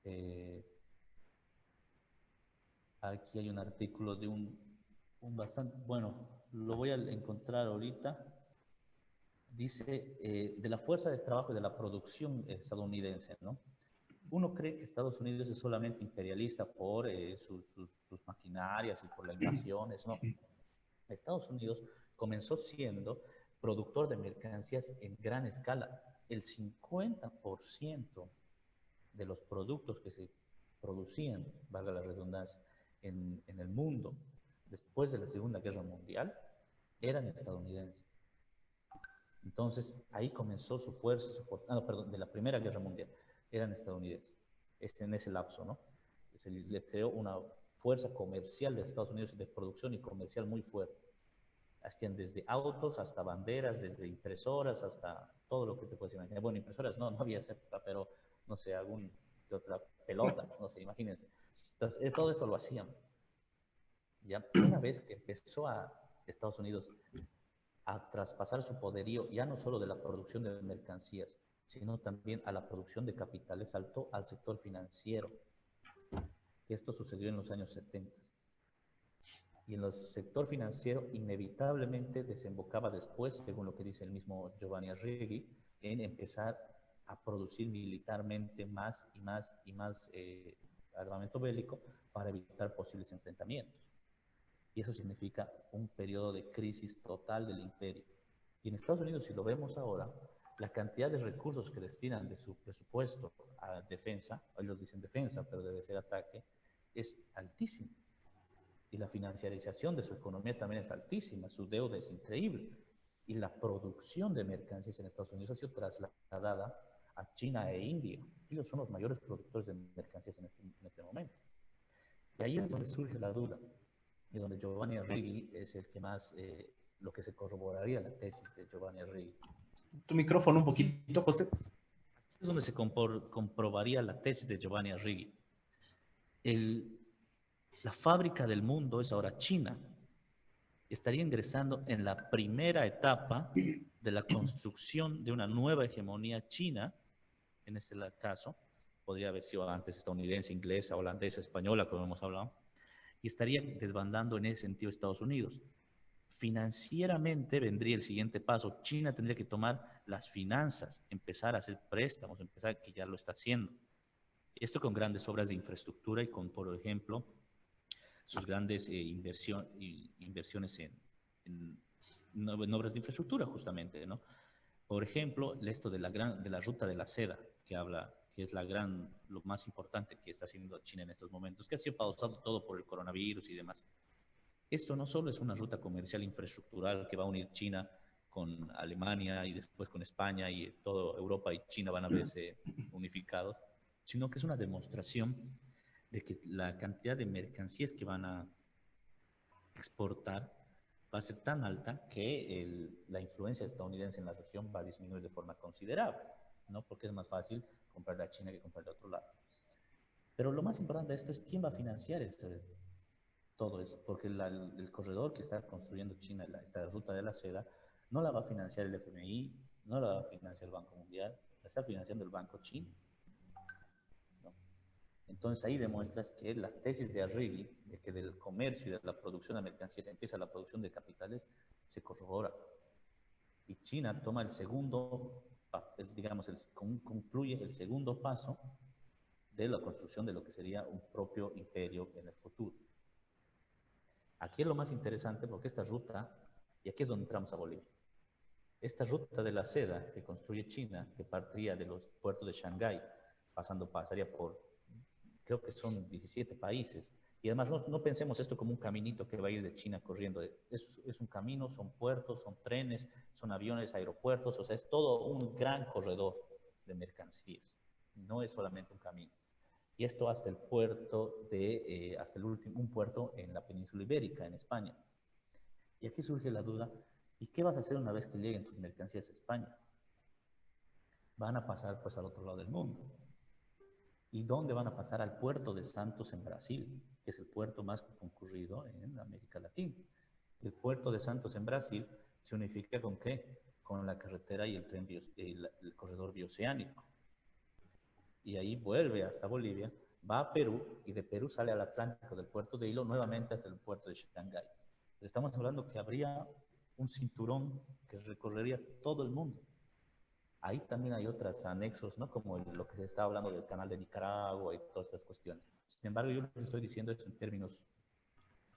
eh, aquí hay un artículo de un bastante, bueno, lo voy a encontrar ahorita, dice de la fuerza de trabajo y de la producción estadounidense, ¿no? Uno cree que Estados Unidos es solamente imperialista por sus maquinarias y por las invasiones, no. Estados Unidos comenzó siendo productor de mercancías en gran escala. El 50% de los productos que se producían, valga la redundancia, en el mundo después de la Segunda Guerra Mundial eran estadounidenses. Entonces, ahí comenzó su fuerza, perdón, de la Primera Guerra Mundial, eran estadounidenses, en ese lapso, ¿no? Se le creó una fuerza comercial de Estados Unidos de producción y comercial muy fuerte. Hacían desde autos hasta banderas, desde impresoras hasta todo lo que te puedes imaginar. Bueno, impresoras no había esa época, pero no sé, de otra pelota, no sé, imagínense. Entonces, todo esto lo hacían. Ya una vez que empezó a Estados Unidos a traspasar su poderío, ya no solo de la producción de mercancías, sino también a la producción de capitales, saltó al sector financiero. Y esto sucedió en los años 70. Y en el sector financiero inevitablemente desembocaba después, según lo que dice el mismo Giovanni Arrighi, en empezar a producir militarmente más y más y más armamento bélico para evitar posibles enfrentamientos. Y eso significa un periodo de crisis total del imperio. Y en Estados Unidos, si lo vemos ahora, la cantidad de recursos que destinan de su presupuesto a defensa, ellos dicen defensa, pero debe ser ataque, es altísimo. Y la financiarización de su economía también es altísima, su deuda es increíble. Y la producción de mercancías en Estados Unidos ha sido trasladada a China e India. Ellos son los mayores productores de mercancías en este momento. Y ahí es donde surge la duda, y donde Giovanni Arrighi es el que más, lo que se corroboraría la tesis de Giovanni Arrighi. Tu micrófono un poquito, José. Es donde se comprobaría la tesis de Giovanni Arrighi. La fábrica del mundo es ahora China. Estaría ingresando en la primera etapa de la construcción de una nueva hegemonía china, en este caso, podría haber sido antes estadounidense, inglesa, holandesa, española, como hemos hablado, y estaría desbandando en ese sentido Estados Unidos. Financieramente vendría el siguiente paso. China tendría que tomar las finanzas, empezar a hacer préstamos, empezar, que ya lo está haciendo. Esto con grandes obras de infraestructura y con, por ejemplo, sus grandes inversiones en obras de infraestructura, justamente, ¿no? Por ejemplo, esto de la ruta de la seda, que es lo más importante que está haciendo China en estos momentos, que ha sido pausado todo por el coronavirus y demás. Esto no solo es una ruta comercial infraestructural que va a unir China con Alemania y después con España, y toda Europa y China van a verse unificados, sino que es una demostración de que la cantidad de mercancías que van a exportar va a ser tan alta que la influencia estadounidense en la región va a disminuir de forma considerable, ¿no? Porque es más fácil comprar de China que comprar de otro lado. Pero lo más importante de esto es quién va a financiar todo eso, porque el corredor que está construyendo China, esta ruta de la seda, no la va a financiar el FMI, no la va a financiar el Banco Mundial, la está financiando el Banco Chino, ¿no? Entonces ahí demuestras que la tesis de Arrighi, de que del comercio y de la producción de mercancías empieza la producción de capitales, se corrobora. Y China toma el segundo, digamos, concluye el segundo paso de la construcción de lo que sería un propio imperio en el futuro. Aquí es lo más interesante porque esta ruta, y aquí es donde entramos a Bolivia, esta ruta de la seda que construye China, que partiría de los puertos de Shanghái, pasaría por, creo que son 17 países, y además no pensemos esto como un caminito que va a ir de China corriendo, es un camino, son puertos, son trenes, son aviones, aeropuertos, o sea, es todo un gran corredor de mercancías, no es solamente un camino. Y esto hasta el puerto hasta un puerto en la península ibérica, en España. Y aquí surge la duda, ¿y qué vas a hacer una vez que lleguen tus mercancías a España? Van a pasar pues al otro lado del mundo. ¿Y dónde van a pasar? Al puerto de Santos en Brasil, que es el puerto más concurrido en América Latina. El puerto de Santos en Brasil se unifica ¿con qué? Con la carretera y el corredor bioceánico. Y ahí vuelve hasta Bolivia, va a Perú, y de Perú sale al Atlántico del puerto de Hilo nuevamente hasta el puerto de Shanghái. Estamos hablando que habría un cinturón que recorrería todo el mundo. Ahí también hay otros anexos, ¿no? Como lo que se está hablando del canal de Nicaragua y todas estas cuestiones. Sin embargo, yo les estoy diciendo eso en términos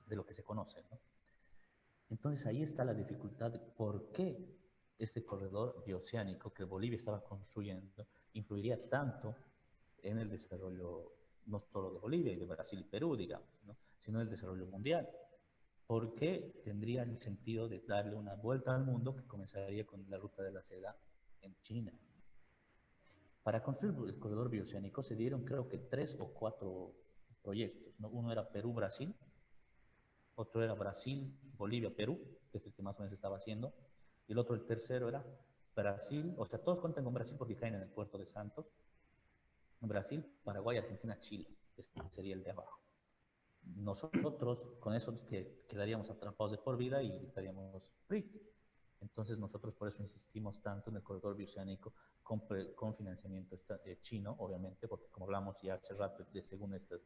de lo que se conoce, ¿no? Entonces ahí está la dificultad de por qué este corredor bioceánico que Bolivia estaba construyendo influiría tanto en el desarrollo, no solo de Bolivia y de Brasil y Perú, digamos, ¿no? Sino el desarrollo mundial, porque tendría el sentido de darle una vuelta al mundo que comenzaría con la ruta de la seda en China. Para construir el corredor bioceánico se dieron creo que 3 o 4 proyectos, ¿no? Uno era Perú-Brasil, otro era Brasil-Bolivia-Perú, que es el que más o menos estaba haciendo, y el tercero era Brasil, o sea, todos cuentan con Brasil porque caen en el puerto de Santos, Brasil, Paraguay, Argentina, Chile, este sería el de abajo. Nosotros con eso quedaríamos atrapados de por vida y estaríamos fritos. Entonces nosotros por eso insistimos tanto en el corredor bioceánico con financiamiento chino, obviamente, porque como hablamos ya hace rato, según estas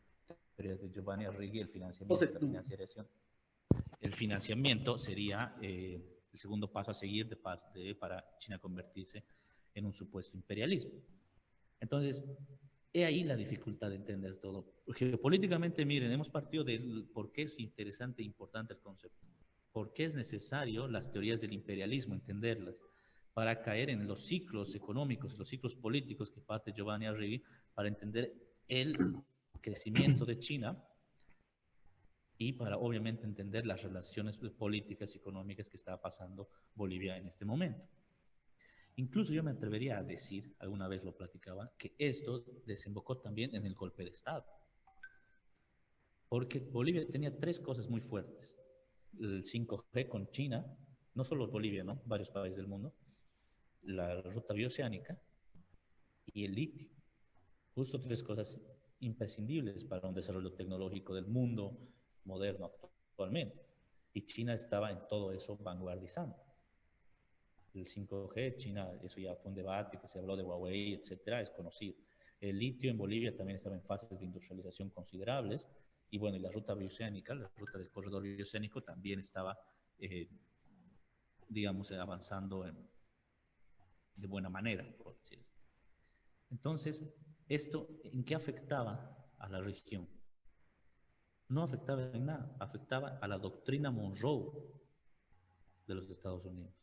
teorías de Giovanni Arrighi, José, el financiamiento sería el segundo paso a seguir para China convertirse en un supuesto imperialismo. Entonces, he ahí la dificultad de entender todo. Geopolíticamente, miren, hemos partido de por qué es interesante e importante el concepto. ¿Por qué es necesario las teorías del imperialismo, entenderlas? Para caer en los ciclos económicos, los ciclos políticos que parte Giovanni Arrighi, para entender el crecimiento de China y para obviamente entender las relaciones políticas y económicas que está pasando Bolivia en este momento. Incluso yo me atrevería a decir, alguna vez lo platicaba, que esto desembocó también en el golpe de Estado. Porque Bolivia tenía 3 cosas muy fuertes. El 5G con China, no solo Bolivia, ¿no? Varios países del mundo. La ruta bioceánica y el litio. Justo 3 cosas imprescindibles para un desarrollo tecnológico del mundo moderno actualmente. Y China estaba en todo eso vanguardizando. El 5G, China, eso ya fue un debate que se habló de Huawei, etcétera, es conocido. El litio en Bolivia también estaba en fases de industrialización considerables. Y bueno, y la ruta bioceánica, la ruta del corredor bioceánico también estaba, digamos, avanzando de buena manera, por decirlo así. Entonces, ¿esto en qué afectaba a la región? No afectaba en nada, afectaba a la doctrina Monroe de los Estados Unidos.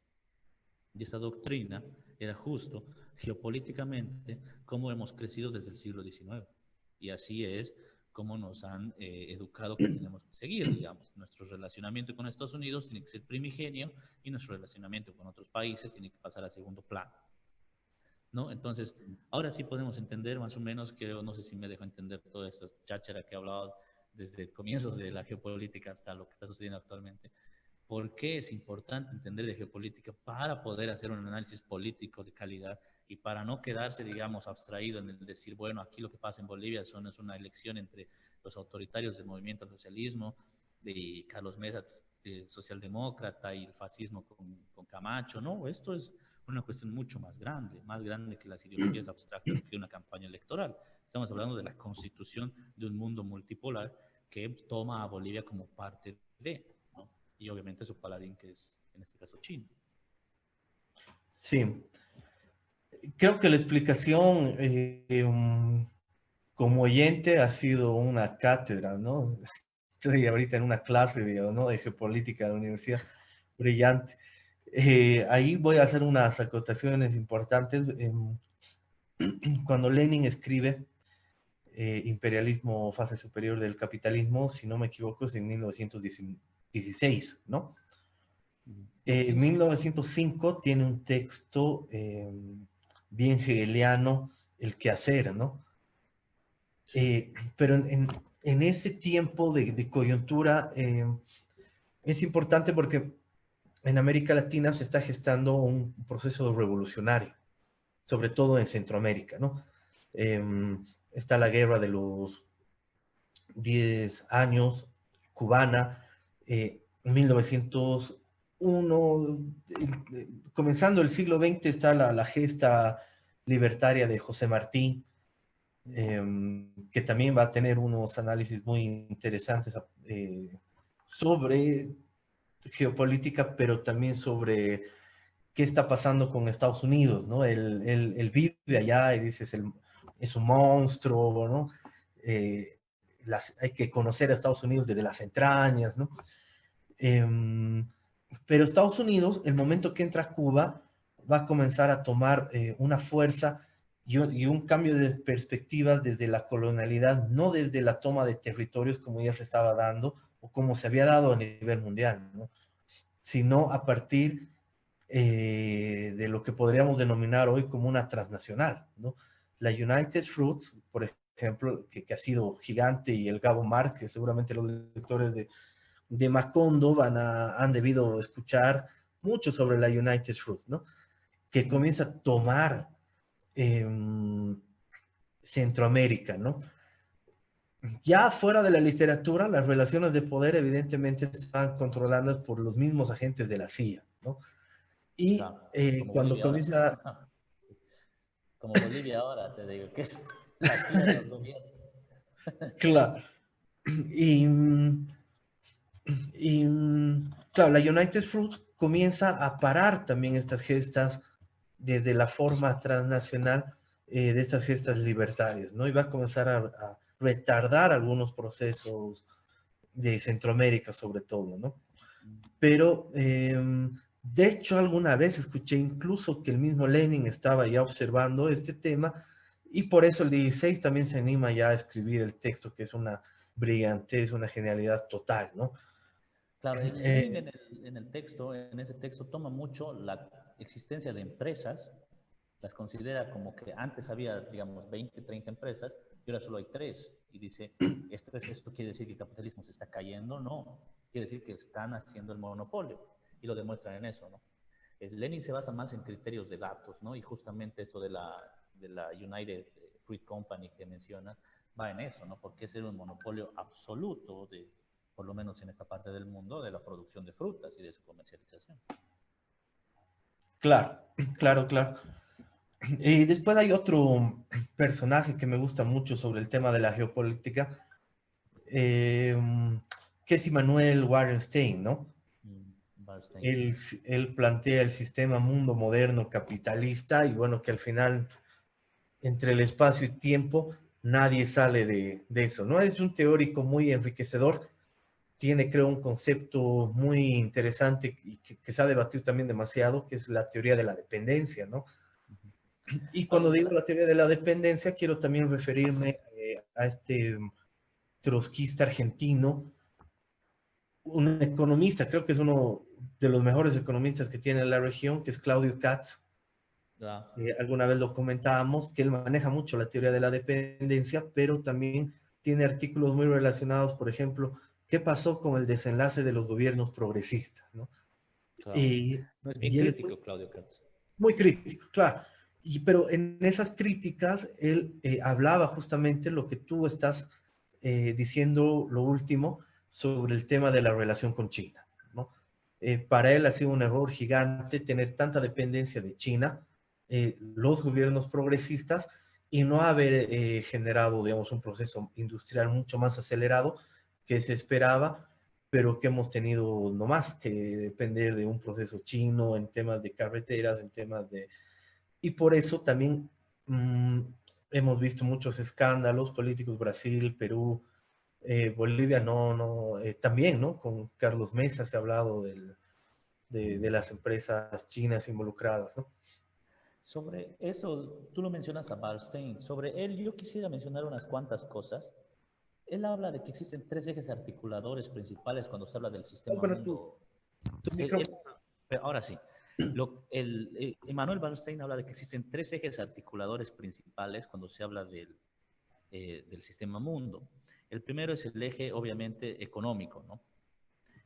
Y esta doctrina era justo geopolíticamente como hemos crecido desde el siglo XIX. Y así es como nos han educado que tenemos que seguir, digamos. Nuestro relacionamiento con Estados Unidos tiene que ser primigenio y nuestro relacionamiento con otros países tiene que pasar a segundo plano, ¿no? Entonces, ahora sí podemos entender más o menos, creo, no sé si me dejo entender toda esta cháchara que he hablado desde comienzos de la geopolítica hasta lo que está sucediendo actualmente. ¿Por qué es importante entender de geopolítica para poder hacer un análisis político de calidad y para no quedarse, digamos, abstraído en el decir, bueno, aquí lo que pasa en Bolivia es una elección entre los autoritarios del movimiento al socialismo y Carlos Mesa, socialdemócrata, y el fascismo con Camacho? No, esto es una cuestión mucho más grande que las ideologías abstractas que una campaña electoral. Estamos hablando de la constitución de un mundo multipolar que toma a Bolivia como parte de, ¿no? Y obviamente su paladín, que es en este caso China. sí, creo que la explicación como oyente ha sido una cátedra, ¿no? Estoy ahorita en una clase ¿no? de geopolítica en la universidad, brillante. Ahí voy a hacer unas acotaciones importantes. Cuando Lenin escribe Imperialismo, fase superior del capitalismo, si no me equivoco, es en 1916, ¿no? Sí, 1905 tiene un texto bien hegeliano, el quehacer, ¿no? Pero en ese tiempo de coyuntura es importante porque en América Latina se está gestando un proceso revolucionario, sobre todo en Centroamérica, ¿no? Está la guerra de los 10 años cubana, 1901, comenzando el siglo XX está la gesta libertaria de José Martí, que también va a tener unos análisis muy interesantes sobre geopolítica, pero también sobre qué está pasando con Estados Unidos, ¿no? Él vive allá y dice, es un monstruo, ¿no? Hay que conocer a Estados Unidos desde las entrañas, ¿no? Pero Estados Unidos, el momento que entra a Cuba, va a comenzar a tomar una fuerza y un cambio de perspectiva desde la colonialidad, no desde la toma de territorios como ya se estaba dando o como se había dado a nivel mundial, ¿no? Sino a partir de lo que podríamos denominar hoy como una transnacional, ¿no? La United Fruits, por ejemplo, que ha sido gigante, y el Gabo Mar, que seguramente los lectores de Macondo han debido escuchar mucho sobre la United Fruits, ¿no? Que comienza a tomar eh, Centroamérica, ¿no? Ya fuera de la literatura, las relaciones de poder evidentemente están controladas por los mismos agentes de la CIA, ¿no? Y Claro, como cuando Bolivia ahora. comienza, Como Bolivia ahora, te digo, que es la CIA del gobierno. claro, y, claro, la United Fruit comienza a parar también estas gestas de la forma transnacional, de estas gestas libertarias, ¿no? Y va a comenzar a retardar algunos procesos de Centroamérica sobre todo, ¿no? Pero, de hecho, alguna vez escuché incluso que el mismo Lenin estaba ya observando este tema, y por eso el 16 también se anima ya a escribir el texto, que es una brillantez, una genialidad total, ¿no? Claro, el Lenin Eh, en el texto, en ese texto, toma mucho la existencia de empresas, las considera como que antes había, digamos, 20, 30 empresas y ahora solo hay 3. Y dice, ¿esto quiere decir que el capitalismo se está cayendo? No, quiere decir que están haciendo el monopolio. Y lo demuestran en eso, ¿no? El Lenin se basa más en criterios de datos, ¿no? Y justamente eso de la United Fruit Company que mencionas va en eso, ¿no? Porque es un monopolio absoluto de, por lo menos en esta parte del mundo, de la producción de frutas y de su comercialización. claro, claro, claro. Y después hay otro personaje que me gusta mucho sobre el tema de la geopolítica, eh, que es Immanuel Wallerstein, ¿no? Bernstein, sí. Él plantea el sistema mundo moderno capitalista, y bueno, que al final, entre el espacio y tiempo, nadie sale de eso, ¿no? Es un teórico muy enriquecedor, tiene, creo, un concepto muy interesante y que se ha debatido también demasiado, que es la teoría de la dependencia, ¿no? Y Ahora, cuando digo la teoría de la dependencia, quiero también referirme a este trotskista argentino, un economista, creo que es uno de los mejores economistas que tiene la región, que es Claudio Katz. ya, Alguna vez lo comentábamos, que él maneja mucho la teoría de la dependencia, pero también tiene artículos muy relacionados, por ejemplo, qué pasó con el desenlace de los gobiernos progresistas, ¿no? claro. Y, No es bien y él es crítico, Claudio Katz. muy crítico, claro. Pero en esas críticas él hablaba justamente lo que tú estás diciendo, lo último, sobre el tema de la relación con China, ¿no? Para él ha sido un error gigante tener tanta dependencia de China, los gobiernos progresistas, y no haber generado, digamos, un proceso industrial mucho más acelerado que se esperaba, pero que hemos tenido no más que depender de un proceso chino en temas de carreteras, en temas de... Y por eso también mmm, hemos visto muchos escándalos políticos, Brasil, Perú, Bolivia, también, ¿no? Con Carlos Mesa se ha hablado de las empresas chinas involucradas, ¿no? Sobre eso, tú lo mencionas a Bernstein. Sobre él, yo quisiera mencionar unas cuantas cosas. Él habla de que existen 3 ejes articuladores principales cuando se habla del Puedes sistema poner mundo. tu Él- micrófono. pero ahora sí, Emmanuel Bernstein habla de que existen 3 ejes articuladores principales cuando se habla del sistema mundo. El primero es el eje, obviamente, económico, ¿no?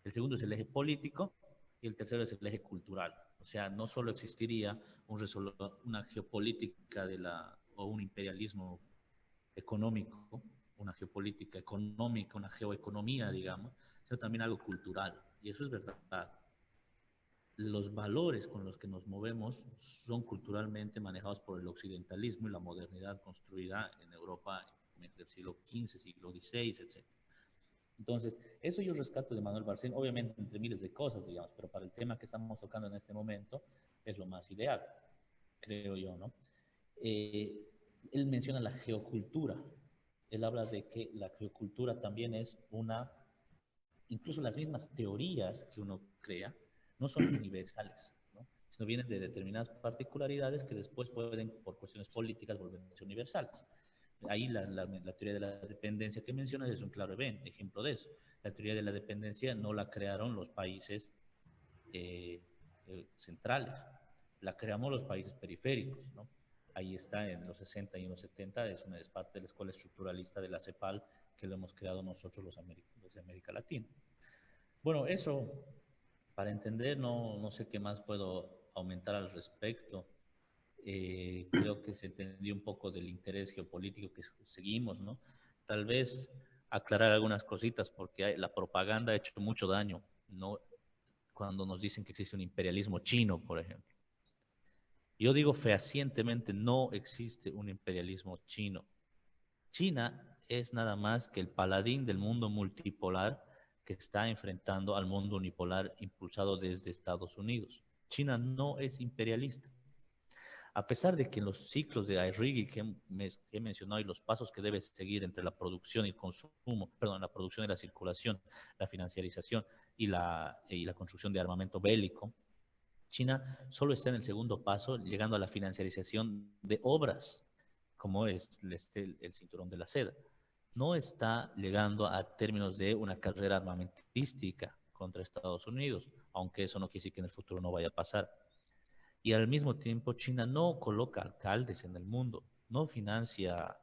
El segundo es el eje político y el tercero es el eje cultural. O sea, no solo existiría una geopolítica o un imperialismo económico, una geopolítica económica, una geoeconomía, digamos, sino también algo cultural. Y eso es verdad. Los valores con los que nos movemos son culturalmente manejados por el occidentalismo y la modernidad construida en Europa en el siglo XV, siglo XVI, etc. Entonces, eso yo rescato de Manuel Barcén, obviamente entre miles de cosas, digamos, pero para el tema que estamos tocando en este momento es lo más ideal, creo yo, ¿no? Eh, Él menciona la geocultura. Él habla de que la geocultura también es incluso las mismas teorías que uno crea, no son universales, ¿no? sino vienen de determinadas particularidades que después pueden, por cuestiones políticas, volverse universales. Ahí la teoría de la dependencia que mencionas es un claro ejemplo de eso. La teoría de la dependencia no la crearon los países eh, centrales, la creamos los países periféricos, ¿no? Ahí está en los 60 y en los 70, es parte de la escuela estructuralista de la CEPAL que lo hemos creado nosotros los de América Latina. Bueno, eso para entender, no sé qué más puedo aumentar al respecto. Creo que se entendió un poco del interés geopolítico que seguimos, ¿no? Tal vez aclarar algunas cositas porque la propaganda ha hecho mucho daño, ¿no? Cuando nos dicen que existe un imperialismo chino, por ejemplo. Yo digo fehacientemente, no existe un imperialismo chino. China es nada más que el paladín del mundo multipolar que está enfrentando al mundo unipolar impulsado desde Estados Unidos. China no es imperialista. A pesar de que en los ciclos de Arrighi que he mencionado y los pasos que debe seguir entre la producción y el consumo, perdón, la producción y la circulación, la financiarización y la construcción de armamento bélico, China solo está en el segundo paso, llegando a la financiarización de obras, como es el cinturón de la seda. No está llegando a términos de una carrera armamentística contra Estados Unidos, aunque eso no quiere decir que en el futuro no vaya a pasar. Y al mismo tiempo, China no coloca alcaldes en el mundo, no financia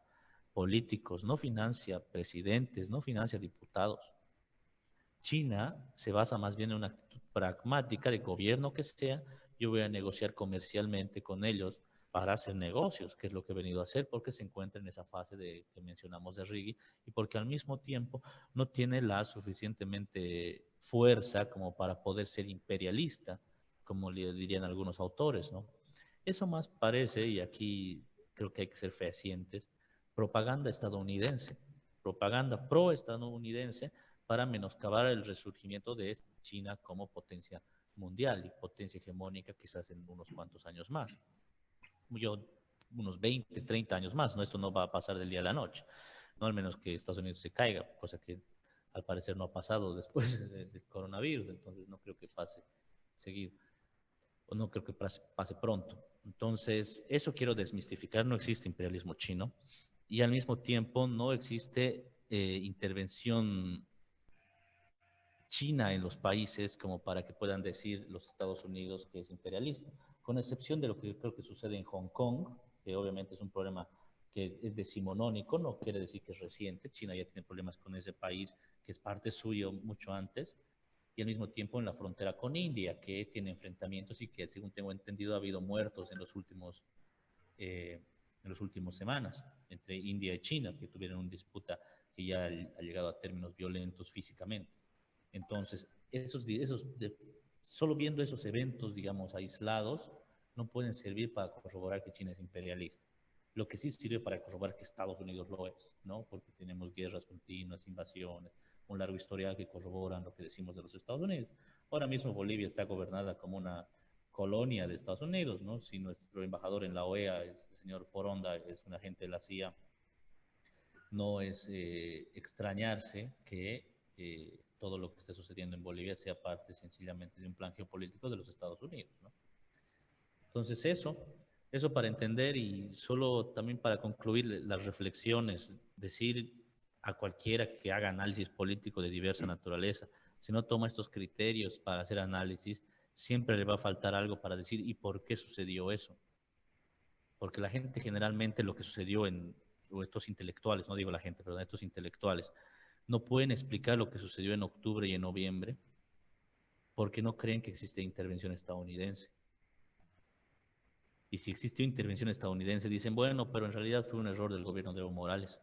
políticos, no financia presidentes, no financia diputados. China se basa más bien en una actitud pragmática de gobierno que sea, yo voy a negociar comercialmente con ellos para hacer negocios, que es lo que he venido a hacer, porque se encuentra en esa fase que mencionamos de Rigui y porque al mismo tiempo no tiene la suficientemente fuerza como para poder ser imperialista, como le dirían algunos autores, ¿no? Eso más parece, y aquí creo que hay que ser fehacientes, propaganda estadounidense, propaganda pro-estadounidense para menoscabar el resurgimiento de China como potencia mundial y potencia hegemónica quizás en unos cuantos años más. Yo, unos 20, 30 años más, ¿no? Esto no va a pasar del día a la noche, ¿no? Al menos que Estados Unidos se caiga, cosa que al parecer no ha pasado después del coronavirus, entonces no creo que pase seguido, o no creo que pase pronto. Entonces, eso quiero desmistificar, no existe imperialismo chino y al mismo tiempo no existe intervención China en los países como para que puedan decir los Estados Unidos que es imperialista, con excepción de lo que creo que sucede en Hong Kong, que obviamente es un problema que es decimonónico, no quiere decir que es reciente, China ya tiene problemas con ese país que es parte suyo mucho antes, y al mismo tiempo en la frontera con India, que tiene enfrentamientos y que según tengo entendido ha habido muertos en los últimos semanas entre India y China, que tuvieron una disputa que ya ha llegado a términos violentos físicamente. Entonces, solo viendo esos eventos, digamos, aislados, no pueden servir para corroborar que China es imperialista. Lo que sí sirve para corroborar que Estados Unidos lo es, ¿no? Porque tenemos guerras continuas, invasiones, un largo historial que corroboran lo que decimos de los Estados Unidos. Ahora mismo Bolivia está gobernada como una colonia de Estados Unidos, ¿no? Si nuestro embajador en la OEA, el señor Foronda, es un agente de la CIA, no es extrañarse que todo lo que esté sucediendo en Bolivia sea parte sencillamente de un plan geopolítico de los Estados Unidos, ¿no? Entonces eso para entender y solo también para concluir las reflexiones, decir a cualquiera que haga análisis político de diversa naturaleza, si no toma estos criterios para hacer análisis, siempre le va a faltar algo para decir y por qué sucedió eso. Porque la gente generalmente lo que sucedió o estos intelectuales, no digo la gente, pero estos intelectuales, no pueden explicar lo que sucedió en octubre y en noviembre porque no creen que existe intervención estadounidense. Y si existió intervención estadounidense, dicen, bueno, pero en realidad fue un error del gobierno de Evo Morales.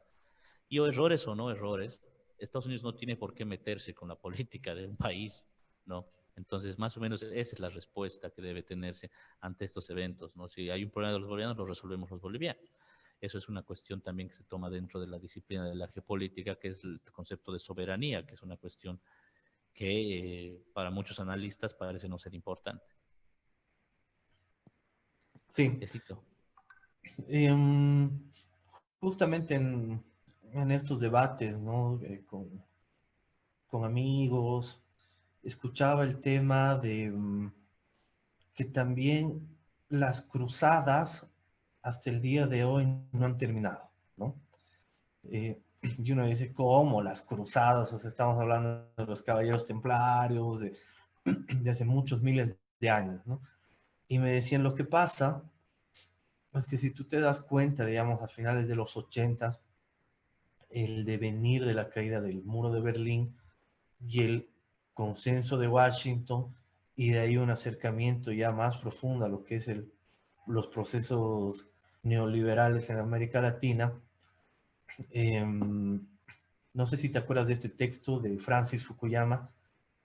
Y o errores o no errores, Estados Unidos no tiene por qué meterse con la política de un país, ¿no? Entonces, más o menos esa es la respuesta que debe tenerse ante estos eventos, ¿no? Si hay un problema de los bolivianos, lo resolvemos los bolivianos. Eso es una cuestión también que se toma dentro de la disciplina de la geopolítica, que es el concepto de soberanía, que es una cuestión que para muchos analistas parece no ser importante. Sí. Éxito. Em, Justamente en estos debates, ¿no? Con amigos, escuchaba el tema de que también las cruzadas hasta el día de hoy no han terminado, ¿no? Y uno dice, ¿cómo las cruzadas? O sea, estamos hablando de los caballeros templarios, de hace muchos miles de años, ¿no? Y me decían, lo que pasa es que si tú te das cuenta, digamos, a finales de los 80, el devenir de la caída del muro de Berlín y el consenso de Washington, y de ahí un acercamiento ya más profundo a lo que es los procesos neoliberales en América Latina. No sé si te acuerdas de este texto de Francis Fukuyama,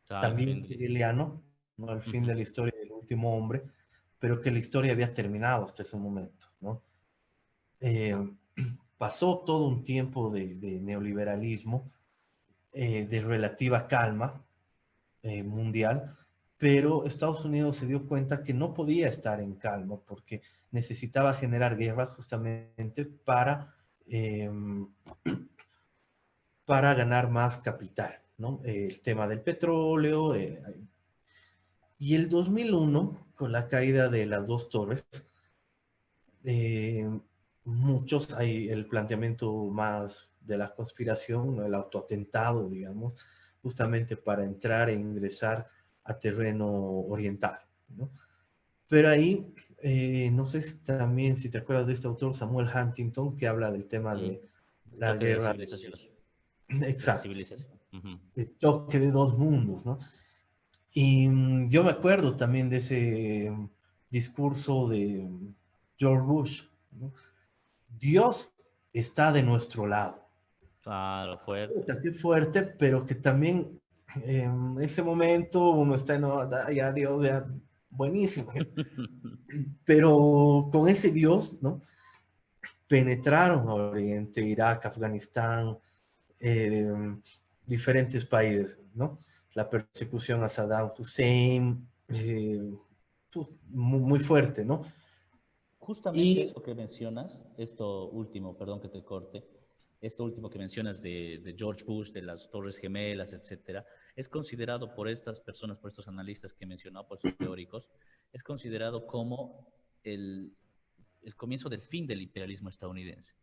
Al también fin, dice. hegeliano, ¿no? El fin Ujú. de la historia del último hombre, pero que la historia había terminado hasta ese momento, ¿no? Eh, Pasó todo un tiempo de neoliberalismo, de relativa calma mundial, pero Estados Unidos se dio cuenta que no podía estar en calma porque necesitaba generar guerras justamente eh, para ganar más capital, ¿no? El tema del petróleo. Y el 2001, con la caída de las dos torres, eh, muchos, hay el planteamiento más de la conspiración, ¿no? El autoatentado, digamos, justamente para entrar e ingresar a terreno oriental, ¿no? Pero ahí, no sé si también, si te acuerdas de este autor, Samuel Huntington, que habla del tema Mm. de la Choque de guerra civilizaciones. De la exacto, civilización. Ujú. el choque de dos mundos, ¿no? Y yo me acuerdo también de ese discurso de George Bush, ¿no? Dios está de nuestro lado. Claro, fuerte. Puta, qué fuerte, pero que también en ese momento uno está en, "No, ya Dios, ya, buenísimo". Pero con ese Dios, ¿no? Penetraron a Oriente, Irak, Afganistán, eh, diferentes países, ¿no? La persecución a Saddam Hussein, muy, muy fuerte, ¿no? Justamente Y eso que mencionas, esto último, perdón que te corte, esto último que mencionas de George Bush, de las Torres Gemelas, etcétera, es considerado por estas personas, por estos analistas que he mencionado, por estos teóricos, es considerado como el, el comienzo del fin del imperialismo estadounidense.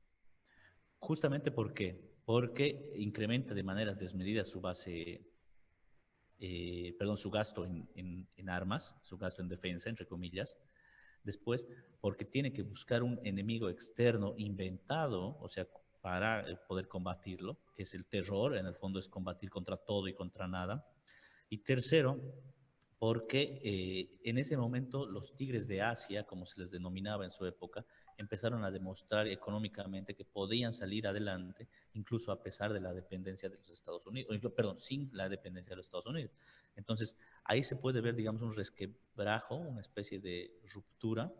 Justamente ¿por qué? Porque incrementa de maneras desmedidas su base, perdón, su gasto en armas, su gasto en defensa, entre comillas. Después, porque tiene que buscar un enemigo externo inventado, o sea, para poder combatirlo, que es el terror, en el fondo es combatir contra todo y contra nada. Y tercero, porque en ese momento los tigres de Asia, como se les denominaba en su época, empezaron a demostrar económicamente que podían salir adelante, incluso a pesar de la dependencia de los Estados Unidos, perdón, sin la dependencia de los Estados Unidos. Entonces, ahí se puede ver, digamos, un resquebrajo, una especie de ruptura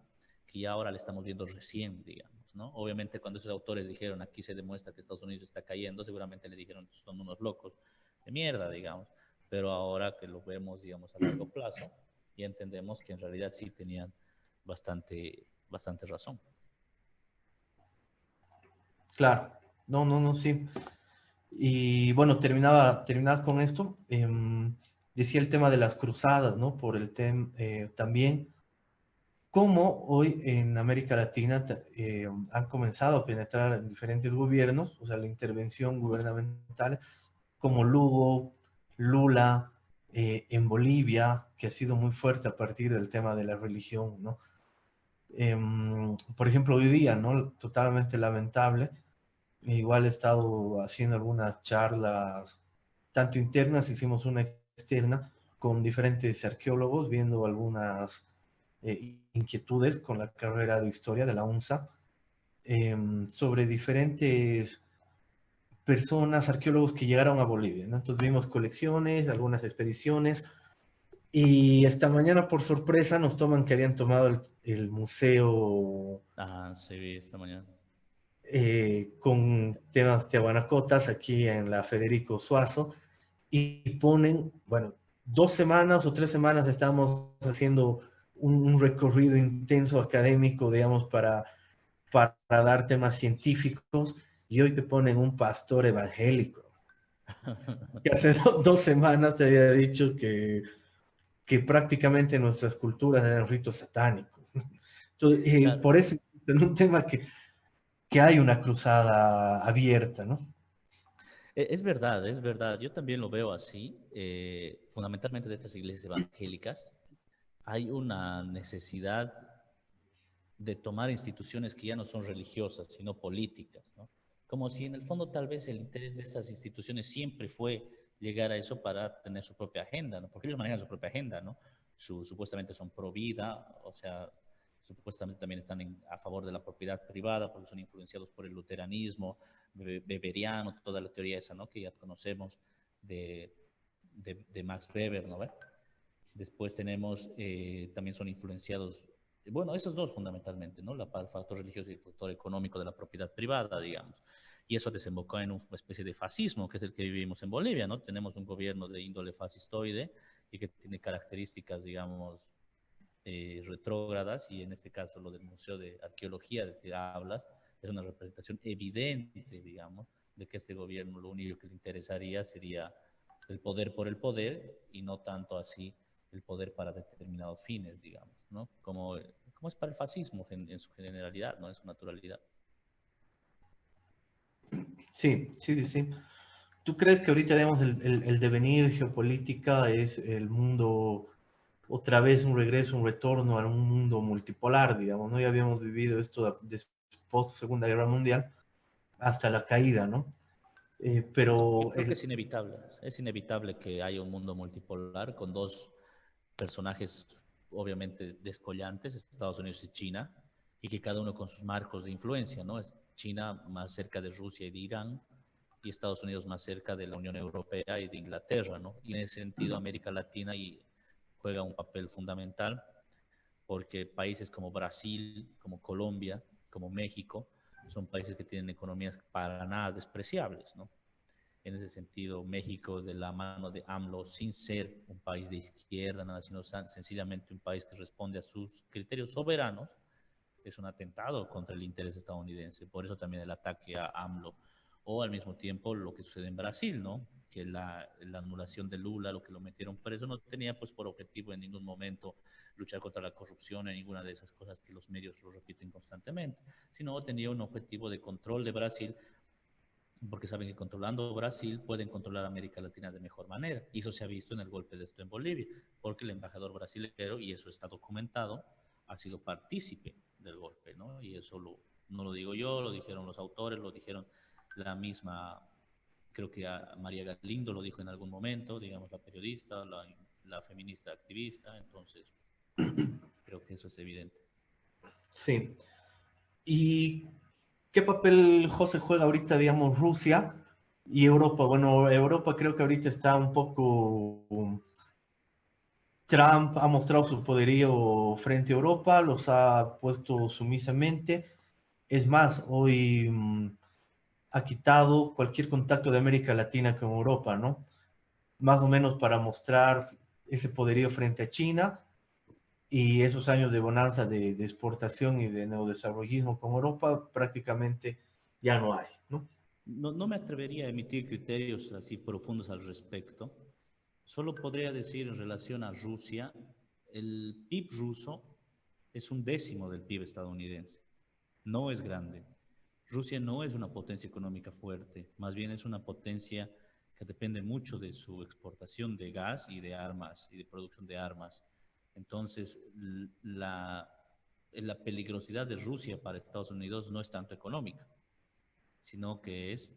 que ya ahora le estamos viendo recién, digamos, ¿no? Obviamente cuando esos autores dijeron aquí se demuestra que Estados Unidos está cayendo, seguramente le dijeron son unos locos de mierda, digamos, pero ahora que lo vemos, digamos, a largo plazo, ya entendemos que en realidad sí tenían bastante razón. claro, no, no, no, sí. Y bueno, terminaba con esto. Decía el tema de las cruzadas, ¿no? Por el tema también, cómo hoy en América Latina han comenzado a penetrar en diferentes gobiernos, o sea, la intervención gubernamental, como Lugo, Lula, en Bolivia, que ha sido muy fuerte a partir del tema de la religión, ¿no? Por ejemplo, hoy día, ¿no? Totalmente lamentable. Igual he estado haciendo algunas charlas, tanto internas, hicimos una externa, con diferentes arqueólogos, viendo algunas inquietudes con la carrera de historia de la UNSA, sobre diferentes personas, arqueólogos que llegaron a Bolivia, ¿no? Entonces vimos colecciones, algunas expediciones, y esta mañana por sorpresa nos toman que habían tomado el museo Ah, sí, vi esta mañana. con temas tiahuanacotas aquí en la Federico Suazo, y ponen, bueno, 2 semanas o 3 semanas estamos haciendo un recorrido intenso académico, digamos, para dar temas científicos, y hoy te ponen un pastor evangélico, que hace 2 semanas te había dicho que prácticamente nuestras culturas eran ritos satánicos, ¿no? Entonces, Claro. por eso es un tema que hay una cruzada abierta, ¿no? Es verdad, es verdad. Yo también lo veo así. Fundamentalmente de estas iglesias evangélicas hay una necesidad de tomar instituciones que ya no son religiosas, sino políticas, ¿no? Como si en el fondo tal vez el interés de estas instituciones siempre fue llegar a eso para tener su propia agenda, ¿no? Porque ellos manejan su propia agenda, ¿no? Supuestamente son pro vida, o sea, supuestamente también están a favor de la propiedad privada porque son influenciados por el luteranismo, beberiano, toda la teoría esa, ¿no? Que ya conocemos de, de Max Weber, ¿no? Después tenemos, también son influenciados, bueno, esos dos fundamentalmente, ¿no? El factor religioso y el factor económico de la propiedad privada, digamos. Y eso desembocó en una especie de fascismo, que es el que vivimos en Bolivia, ¿no? Tenemos un gobierno de índole fascistoide y que tiene características, digamos, retrógradas, y en este caso lo del Museo de Arqueología del que hablas es una representación evidente, digamos, de que este gobierno lo único que le interesaría sería el poder por el poder y no tanto así el poder para determinados fines, digamos, ¿no? Como es para el fascismo en su generalidad, ¿no? En su naturalidad. Sí, sí, sí, sí. ¿Tú crees que ahorita, digamos, el devenir geopolítica es el mundo, otra vez un regreso, un retorno a un mundo multipolar, digamos, ¿no? Ya habíamos vivido esto post Segunda Guerra Mundial hasta la caída, ¿no? Yo Pero creo que es inevitable que haya un mundo multipolar con dos personajes obviamente descollantes, Estados Unidos y China, y que cada uno con sus marcos de influencia, ¿no? Es China más cerca de Rusia y de Irán, y Estados Unidos más cerca de la Unión Europea y de Inglaterra, ¿no? Y en ese sentido América Latina juega un papel fundamental porque países como Brasil, como Colombia, como México, son países que tienen economías para nada despreciables, ¿no? En ese sentido, México, de la mano de AMLO, sin ser un país de izquierda, nada, sino sencillamente un país que responde a sus criterios soberanos, es un atentado contra el interés estadounidense. Por eso también el ataque a AMLO. O al mismo tiempo lo que sucede en Brasil, ¿no? Que la anulación de Lula, lo que lo metieron preso, no tenía pues por objetivo en ningún momento luchar contra la corrupción en ninguna de esas cosas que los medios lo repiten constantemente, sino tenía un objetivo de control de Brasil, porque saben que controlando Brasil pueden controlar América Latina de mejor manera. Y eso se ha visto en el golpe de esto en Bolivia, porque el embajador brasileño, y eso está documentado, ha sido partícipe del golpe, ¿no? Y eso no lo digo yo, lo dijeron los autores, lo dijeron la misma, creo que a María Galindo lo dijo en algún momento, digamos, la periodista, la feminista activista, entonces creo que eso es evidente. sí. ¿Y qué papel, José, juega ahorita, digamos, Rusia y Europa? Bueno, Europa creo que ahorita está un poco... Trump ha mostrado su poderío frente a Europa, los ha puesto sumisamente. Es más, hoy ha quitado cualquier contacto de América Latina con Europa, ¿no? Más o menos para mostrar ese poderío frente a China y esos años de bonanza de exportación y de neodesarrollismo con Europa prácticamente ya no hay, ¿no? No, no me atrevería a emitir criterios así profundos al respecto. Solo podría decir en relación a Rusia, el PIB ruso es un décimo del PIB estadounidense. No es grande. Rusia no es una potencia económica fuerte, más bien es una potencia que depende mucho de su exportación de gas y de armas y de producción de armas. Entonces, la peligrosidad de Rusia para Estados Unidos no es tanto económica, sino que es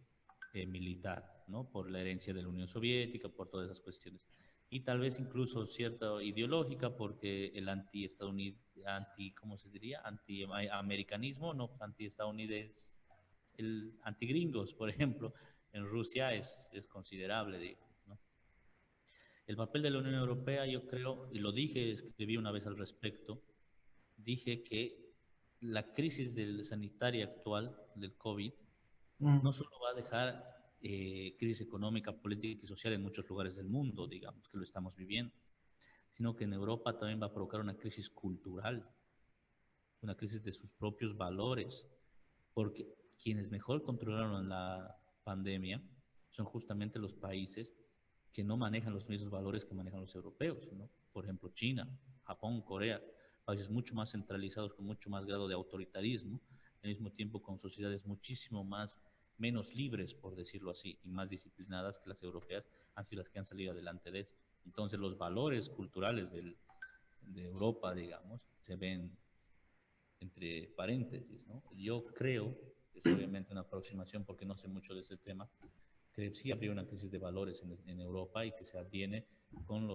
militar, ¿no? Por la herencia de la Unión Soviética, por todas esas cuestiones. Y tal vez incluso cierta ideológica, porque el ¿cómo se diría? Anti-americanismo, no anti-estadounidense, el anti-gringos, por ejemplo, en Rusia es considerable, digamos, ¿no? El papel de la Unión Europea, yo creo, y lo dije, escribí una vez al respecto, dije que la crisis sanitaria actual del COVID Mm, no solo va a dejar crisis económica, política y social en muchos lugares del mundo, digamos, que lo estamos viviendo, sino que en Europa también va a provocar una crisis cultural, una crisis de sus propios valores, porque quienes mejor controlaron la pandemia son justamente los países que no manejan los mismos valores que manejan los europeos, ¿no? Por ejemplo, China, Japón, Corea, países mucho más centralizados, con mucho más grado de autoritarismo, al mismo tiempo con sociedades muchísimo más menos libres, por decirlo así, y más disciplinadas que las europeas, han sido las que han salido adelante de esto. Entonces, los valores culturales de Europa, digamos, se ven entre paréntesis, ¿no? Yo creo, es obviamente una aproximación porque no sé mucho de ese tema, que sí habría una crisis de valores en Europa y que se adviene con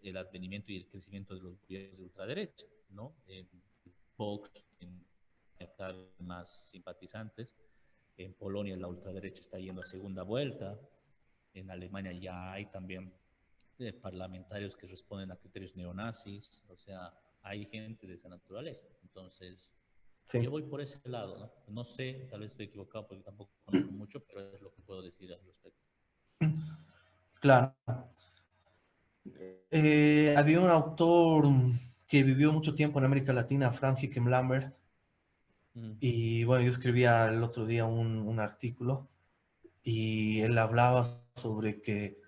el advenimiento y el crecimiento de los gobiernos de ultraderecha, ¿no? En Vox, en más simpatizantes, en Polonia la ultraderecha está yendo a segunda vuelta, en Alemania ya hay también parlamentarios que responden a criterios neonazis, o sea, hay gente de esa naturaleza. Entonces, Sí, yo voy por ese lado, ¿no? No sé, tal vez estoy equivocado porque tampoco conozco mucho, pero es lo que puedo decir al respecto. claro. Había un autor que vivió mucho tiempo en América Latina, Frank Hickenlambert, Mm. y bueno, yo escribía el otro día un artículo y él hablaba sobre que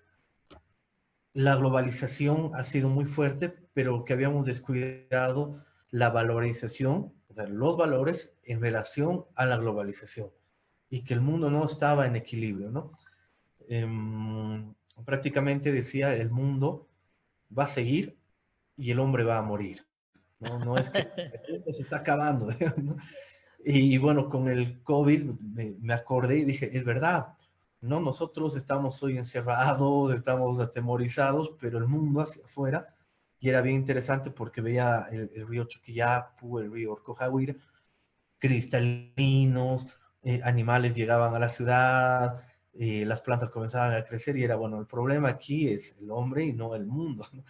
la globalización ha sido muy fuerte, pero que habíamos descuidado la valorización, o sea, los valores en relación a la globalización y que el mundo no estaba en equilibrio, ¿no? Prácticamente decía, el mundo va a seguir y el hombre va a morir, ¿no? No es que el mundo se está acabando, ¿no? Y bueno, con el COVID me acordé y dije, es verdad, ¿no? Nosotros estamos hoy encerrados, estamos atemorizados, pero el mundo hacia afuera, y era bien interesante porque veía el río Chuquillapu, el río Orcojahuira, cristalinos, animales llegaban a la ciudad, las plantas comenzaban a crecer y era, bueno, el problema aquí es el hombre y no el mundo, ¿no?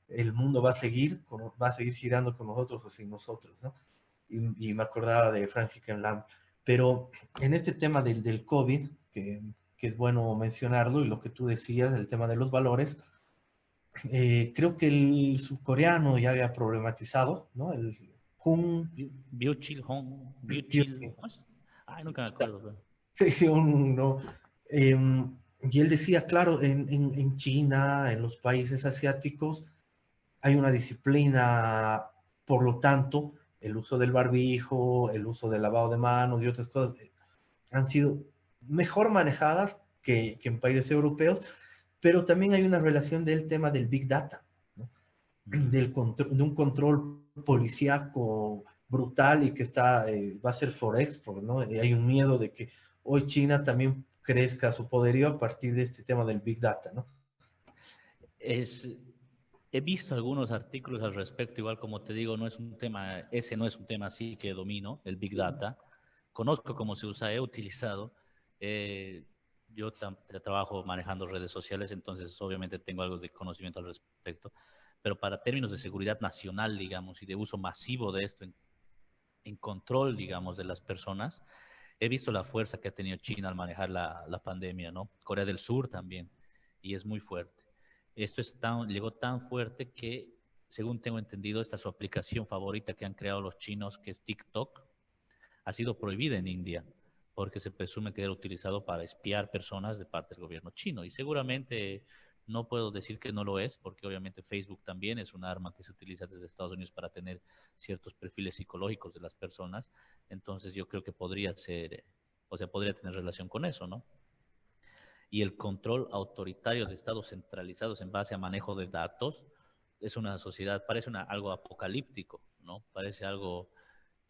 El mundo va a seguir girando con nosotros o sin nosotros, ¿no? Y me acordaba de Frank Lam. Pero en este tema del COVID, que es bueno mencionarlo, y lo que tú decías, el tema de los valores, creo que el surcoreano ya había problematizado, ¿no? El Jung Byung-Chul Hong, Byung-Chul, Byung-Chul. ¿cómo es? Ay, nunca me acuerdo, pero. Sí, sí, no. Y él decía, claro, en China, en los países asiáticos, hay una disciplina, por lo tanto, el uso del barbijo, el uso del lavado de manos y otras cosas han sido mejor manejadas que en países europeos, pero también hay una relación del tema del Big Data, ¿no? De un control policíaco brutal y que va a ser for export, ¿no? Y hay un miedo de que hoy China también crezca su poderío a partir de este tema del Big Data, ¿no? Es, he visto algunos artículos al respecto, igual como te digo, no es un tema, ese no es un tema así que domino, el Big Data. Conozco cómo se usa, he utilizado. eh, yo trabajo manejando redes sociales, entonces obviamente tengo algo de conocimiento al respecto, pero para términos de seguridad nacional, digamos, y de uso masivo de esto en control, digamos, de las personas, he visto la fuerza que ha tenido China al manejar la pandemia, ¿no? Corea del Sur también, y es muy fuerte. Esto llegó tan fuerte que, según tengo entendido, esta su aplicación favorita que han creado los chinos, que es TikTok, ha sido prohibida en India, porque se presume que era utilizado para espiar personas de parte del gobierno chino. Y seguramente no puedo decir que no lo es, porque obviamente Facebook también es un arma que se utiliza desde Estados Unidos para tener ciertos perfiles psicológicos de las personas. Entonces yo creo que podría ser, o sea, podría tener relación con eso, ¿no? Y el control autoritario de estados centralizados en base a manejo de datos es una sociedad, parece algo apocalíptico, ¿no? Parece algo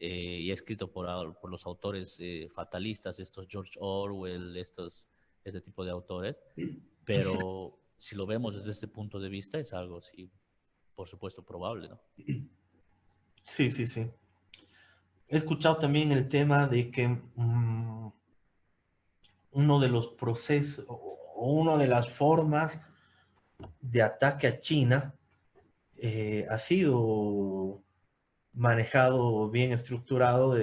y escrito por los autores fatalistas, estos George Orwell, este tipo de autores, pero si lo vemos desde este punto de vista es algo, sí, por supuesto, probable, ¿no? Sí, sí, sí. He escuchado también el tema de que uno de los procesos o una de las formas de ataque a China ha sido manejado, bien estructurado.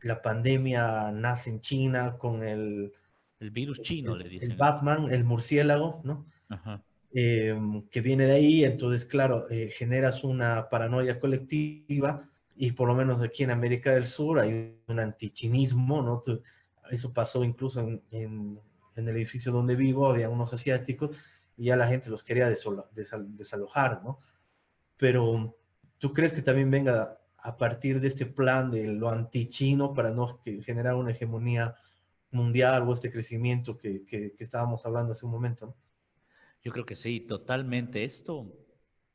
La pandemia nace en China con El virus chino, le el dicen, ¿no? Batman, el murciélago, ¿no? Ajá. Que viene de ahí, entonces, claro, generas una paranoia colectiva y por lo menos aquí en América del Sur hay un antichinismo, ¿no? Eso pasó incluso en el edificio donde vivo, había unos asiáticos y ya la gente los quería desalojar, ¿no? Pero ¿tú crees que también venga a partir de este plan de lo antichino para no generar una hegemonía mundial o este crecimiento que estábamos hablando hace un momento, ¿no? Yo creo que sí, totalmente. Esto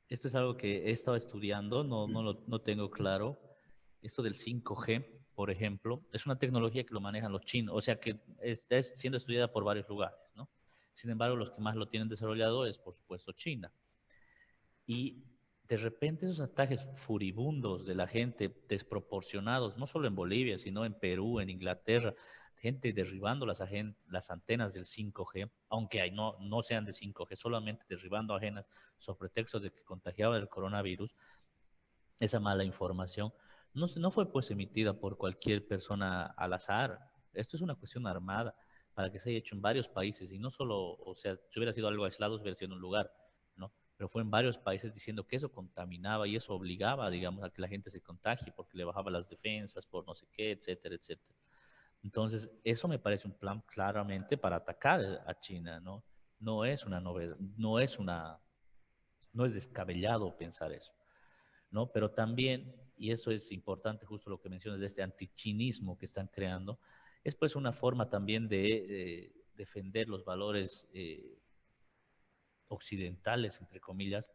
es algo que he estado estudiando, no tengo claro. Esto del 5G, por ejemplo, es una tecnología que lo manejan los chinos, o sea que está siendo estudiada por varios lugares, ¿no? Sin embargo, los que más lo tienen desarrollado es, por supuesto, China. Y de repente esos ataques furibundos de la gente, desproporcionados, no solo en Bolivia, sino en Perú, en Inglaterra, gente derribando las antenas del 5G, aunque no sean de 5G, solamente derribando antenas sobre pretexto de que contagiaba el coronavirus, esa mala información no fue pues emitida por cualquier persona al azar. Esto es una cuestión armada para que se haya hecho en varios países y no solo, o sea, si hubiera sido algo aislado, hubiera sido en un lugar, ¿no? Pero fue en varios países diciendo que eso contaminaba y eso obligaba, digamos, a que la gente se contagie porque le bajaba las defensas, por no sé qué, etcétera, etcétera. Entonces, eso me parece un plan claramente para atacar a China, ¿no? No es una novedad, no es descabellado pensar eso. ¿No? Pero también, y eso es importante, justo lo que mencionas de este antichinismo que están creando, es pues una forma también de defender los valores occidentales, entre comillas,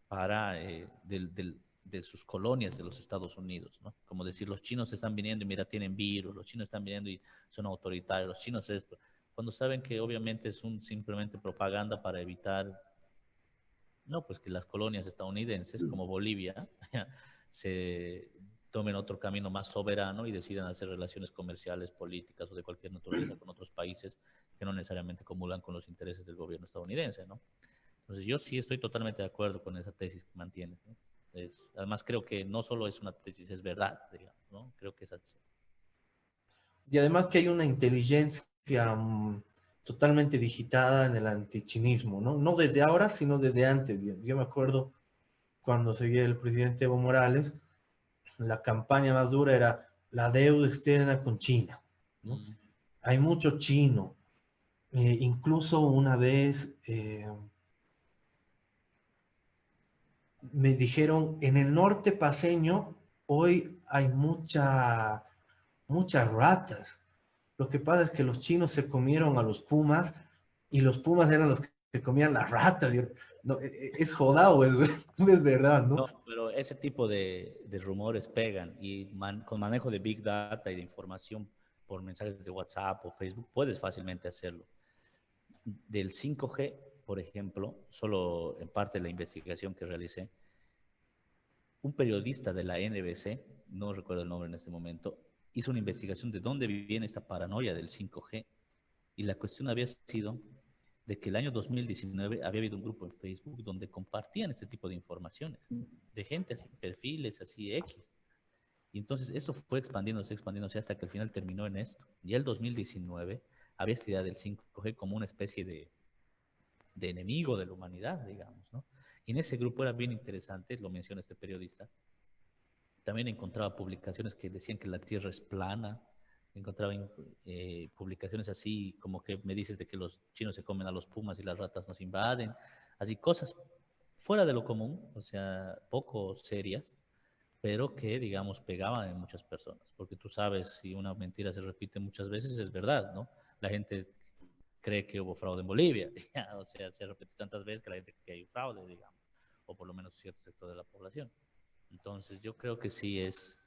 para de sus colonias de los Estados Unidos, ¿no? Como decir, los chinos están viniendo y mira, tienen virus, los chinos están viniendo y son autoritarios, los chinos esto, cuando saben que obviamente es simplemente propaganda para evitar no, pues que las colonias estadounidenses, como Bolivia, se tomen otro camino más soberano y decidan hacer relaciones comerciales, políticas o de cualquier naturaleza con otros países que no necesariamente comulgan con los intereses del gobierno estadounidense, ¿no? Entonces yo sí estoy totalmente de acuerdo con esa tesis que mantienes, ¿no? Además creo que no solo es una tesis, es verdad, digamos, ¿no? Creo que es así. Y además que hay una inteligencia totalmente digitada en el antichinismo, ¿no? No desde ahora, sino desde antes. Yo me acuerdo cuando seguía el presidente Evo Morales, la campaña más dura era la deuda externa con China, ¿no? Mm. Hay mucho chino. Incluso una vez me dijeron, en el norte paseño hoy hay muchas ratas. Lo que pasa es que los chinos se comieron a los pumas y los pumas eran los que comían las ratas. No, es jodado, es verdad, ¿no? No, pero ese tipo de rumores pegan y con manejo de Big Data y de información por mensajes de WhatsApp o Facebook puedes fácilmente hacerlo. Del 5G, por ejemplo, solo en parte de la investigación que realicé, un periodista de la NBC, no recuerdo el nombre en este momento, hizo una investigación de dónde viene esta paranoia del 5G. Y la cuestión había sido de que el año 2019 había habido un grupo en Facebook donde compartían este tipo de informaciones, de gente así, perfiles así X. Y entonces eso fue expandiéndose hasta que al final terminó en esto. Ya el 2019 había esta idea del 5G como una especie de enemigo de la humanidad, digamos, ¿no? Y en ese grupo era bien interesante, lo menciona este periodista, también encontraba publicaciones que decían que la Tierra es plana, encontraba publicaciones así como que me dices de que los chinos se comen a los pumas y las ratas nos invaden, así cosas fuera de lo común, o sea, poco serias, pero que, digamos, pegaban en muchas personas, porque tú sabes, si una mentira se repite muchas veces, es verdad, ¿no? La gente cree que hubo fraude en Bolivia, o sea, se repite tantas veces que la gente cree que hay un fraude, digamos, o por lo menos cierto sector de la población. Entonces, yo creo que sí es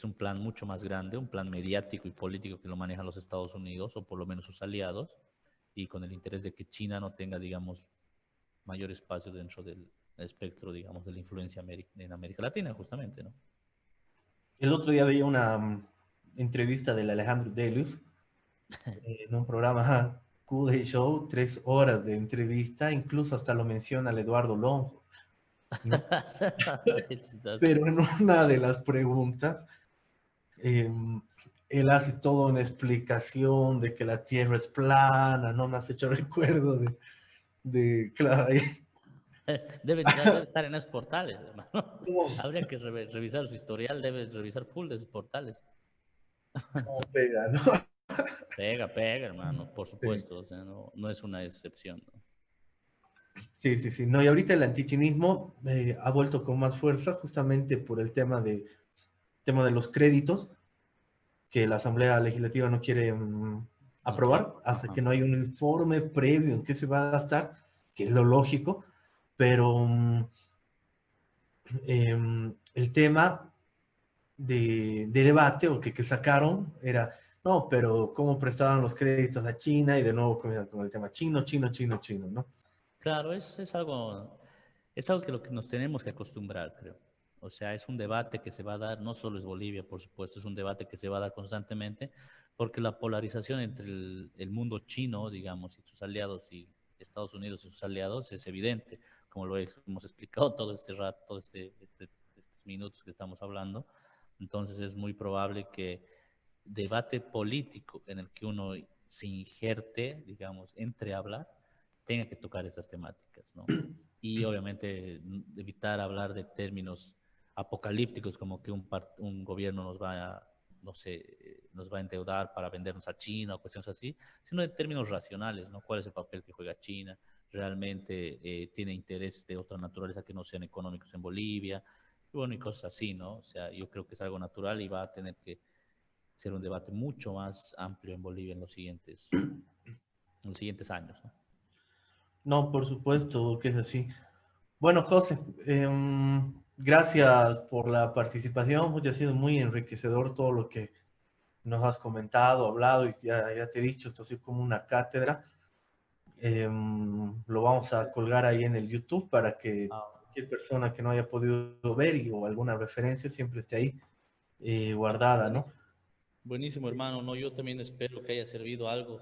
un plan mucho más grande, un plan mediático y político que lo manejan los Estados Unidos, o por lo menos sus aliados, y con el interés de que China no tenga, digamos, mayor espacio dentro del espectro, digamos, de la influencia en América Latina, justamente, ¿no? El otro día veía una entrevista del Alejandro Delius en un programa Q&A Show, 3 horas de entrevista, incluso hasta lo menciona el Eduardo Longo, ¿no? Qué chistoso. Pero en una de las preguntas, eh, él hace toda una explicación de que la Tierra es plana, no me has hecho recuerdo claro, Debe estar en esos portales, hermano. ¿cómo, Habría que revisar su historial, debe revisar full de sus portales. cómo pega, ¿no? Pega, pega, hermano, por Sí. supuesto, o sea, no es una excepción, ¿no? Sí, sí, sí. No, y ahorita el antichinismo ha vuelto con más fuerza justamente por el tema de los créditos que la Asamblea Legislativa no quiere No quiere. aprobar hasta Ajá. que no hay un informe previo en qué se va a gastar, que es lo lógico, pero el tema de debate o que sacaron era, no, pero cómo prestaban los créditos a China y de nuevo comienzan con el tema chino, chino, chino, chino, ¿no? Claro, es algo que lo que nos tenemos que acostumbrar, creo. O sea, es un debate que se va a dar, no solo es Bolivia, por supuesto, es un debate que se va a dar constantemente, porque la polarización entre el mundo chino, digamos, y sus aliados, y Estados Unidos y sus aliados, es evidente, como lo hemos explicado todo este rato, estos minutos que estamos hablando. Entonces es muy probable que debate político en el que uno se injerte, digamos, entre a hablar, tenga que tocar esas temáticas, ¿no? Y obviamente evitar hablar de términos apocalípticos como que un gobierno nos va a, no sé, nos va a endeudar para vendernos a China o cuestiones así, sino de términos racionales, ¿no? ¿Cuál es el papel que juega China? ¿Realmente tiene intereses de otra naturaleza que no sean económicos en Bolivia? Y bueno, y cosas así, ¿no? O sea, yo creo que es algo natural y va a tener que ser un debate mucho más amplio en Bolivia en los siguientes años, ¿no? No, por supuesto que es así. Bueno, José, gracias por la participación, pues, ha sido muy enriquecedor todo lo que nos has comentado, hablado y ya te he dicho, esto ha sido como una cátedra. Lo vamos a colgar ahí en el YouTube para que Ah, cualquier persona que no haya podido ver o alguna referencia siempre esté ahí guardada, ¿no? buenísimo, hermano. No, yo también espero que haya servido algo,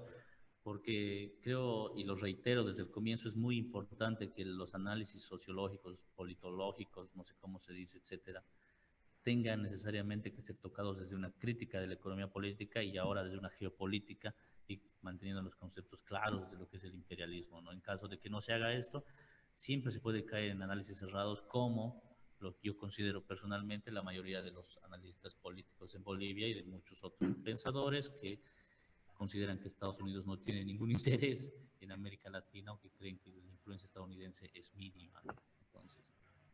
porque creo, y lo reitero desde el comienzo, es muy importante que los análisis sociológicos, politológicos, no sé cómo se dice, etcétera, tengan necesariamente que ser tocados desde una crítica de la economía política y ahora desde una geopolítica y manteniendo los conceptos claros de lo que es el imperialismo, ¿no? En caso de que no se haga esto, siempre se puede caer en análisis cerrados como lo que yo considero personalmente la mayoría de los analistas políticos en Bolivia y de muchos otros pensadores que consideran que Estados Unidos no tiene ningún interés en América Latina o que creen que la influencia estadounidense es mínima, ¿no? Entonces,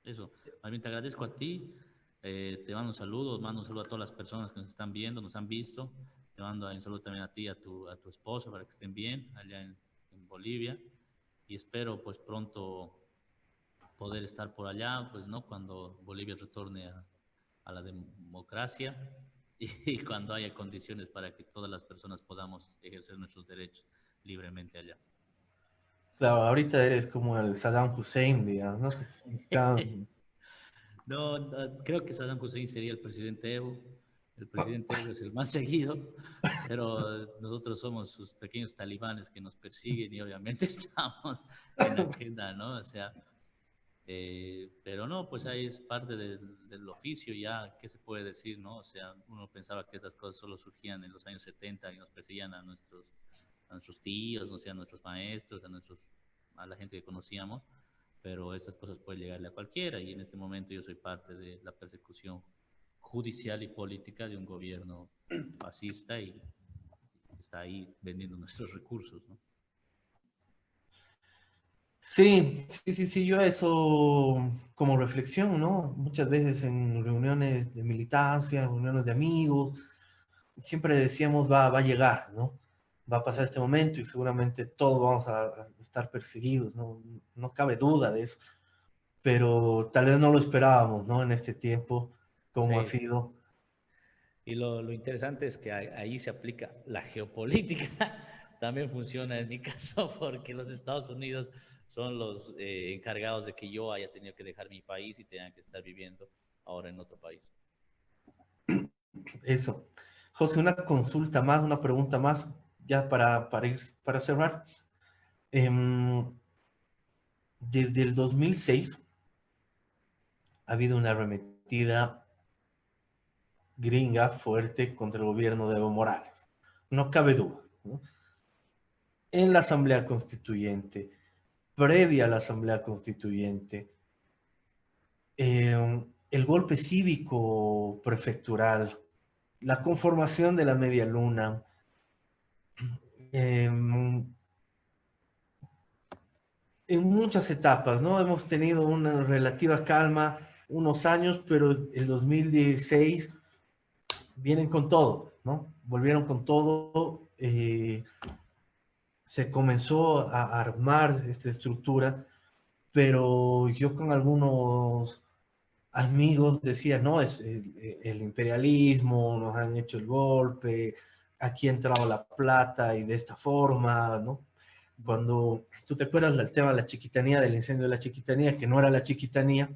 eso, más bien te agradezco a ti, te mando un saludo a todas las personas que nos están viendo, nos han visto, te mando un saludo también a ti, a tu esposa, para que estén bien allá en Bolivia y espero pues pronto poder estar por allá, pues no, cuando Bolivia retorne a la democracia y cuando haya condiciones para que todas las personas podamos ejercer nuestros derechos libremente allá. Claro, ahorita eres como el Saddam Hussein, digamos, ¿no? Te están buscando. No, no, creo que Saddam Hussein sería el presidente Evo. El presidente Evo es el más seguido, pero nosotros somos sus pequeños talibanes que nos persiguen y obviamente estamos en agenda, ¿no? O sea, pero no, pues ahí es parte del oficio ya, ¿qué se puede decir, no? O sea, uno pensaba que esas cosas solo surgían en los años 70 y nos perseguían a nuestros tíos, no sé, a nuestros maestros, a la gente que conocíamos, pero esas cosas pueden llegarle a cualquiera y en este momento yo soy parte de la persecución judicial y política de un gobierno fascista y está ahí vendiendo nuestros recursos, ¿no? Sí, sí, sí, sí, yo eso como reflexión, ¿no? Muchas veces en reuniones de militancia, reuniones de amigos, siempre decíamos va a llegar, ¿no? Va a pasar este momento y seguramente todos vamos a estar perseguidos, ¿no? No cabe duda de eso, pero tal vez no lo esperábamos, ¿no? En este tiempo, como ha Sí, sí. sido. Y lo interesante es que ahí se aplica la geopolítica. También funciona en mi caso porque los Estados Unidos son los encargados de que yo haya tenido que dejar mi país y tenga que estar viviendo ahora en otro país. Eso. José, una consulta más, una pregunta más, ya para ir, para cerrar. Em, Desde el 2006 ha habido una arremetida gringa fuerte contra el gobierno de Evo Morales. No cabe duda, ¿no? En la Asamblea Constituyente, previa a la Asamblea Constituyente, el golpe cívico prefectural, la conformación de la media luna, eh, en muchas etapas, ¿no? Hemos tenido una relativa calma unos años, pero el 2016 vienen con todo, ¿no? Volvieron con todo, se comenzó a armar esta estructura, pero yo con algunos amigos decía, no, es el imperialismo, nos han hecho el golpe, aquí ha entrado la plata y de esta forma, ¿no? Cuando tú te acuerdas del tema de la chiquitanía, del incendio de la chiquitanía, que no era la chiquitanía,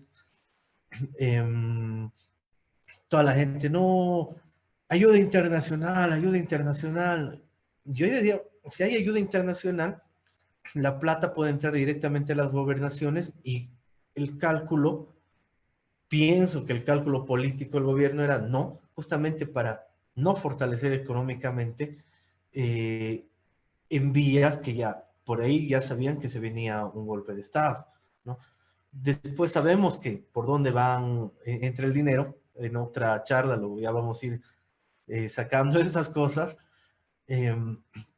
eh, toda la gente, no, ayuda internacional, ayuda internacional. Yo decía, si hay ayuda internacional, la plata puede entrar directamente a las gobernaciones y el cálculo, pienso que el cálculo político del gobierno era no, justamente para no fortalecer económicamente, eh, en vías que ya por ahí ya sabían que se venía un golpe de Estado, ¿no? Después sabemos que por dónde van, entre el dinero, en otra charla lo ya vamos a ir sacando esas cosas, eh,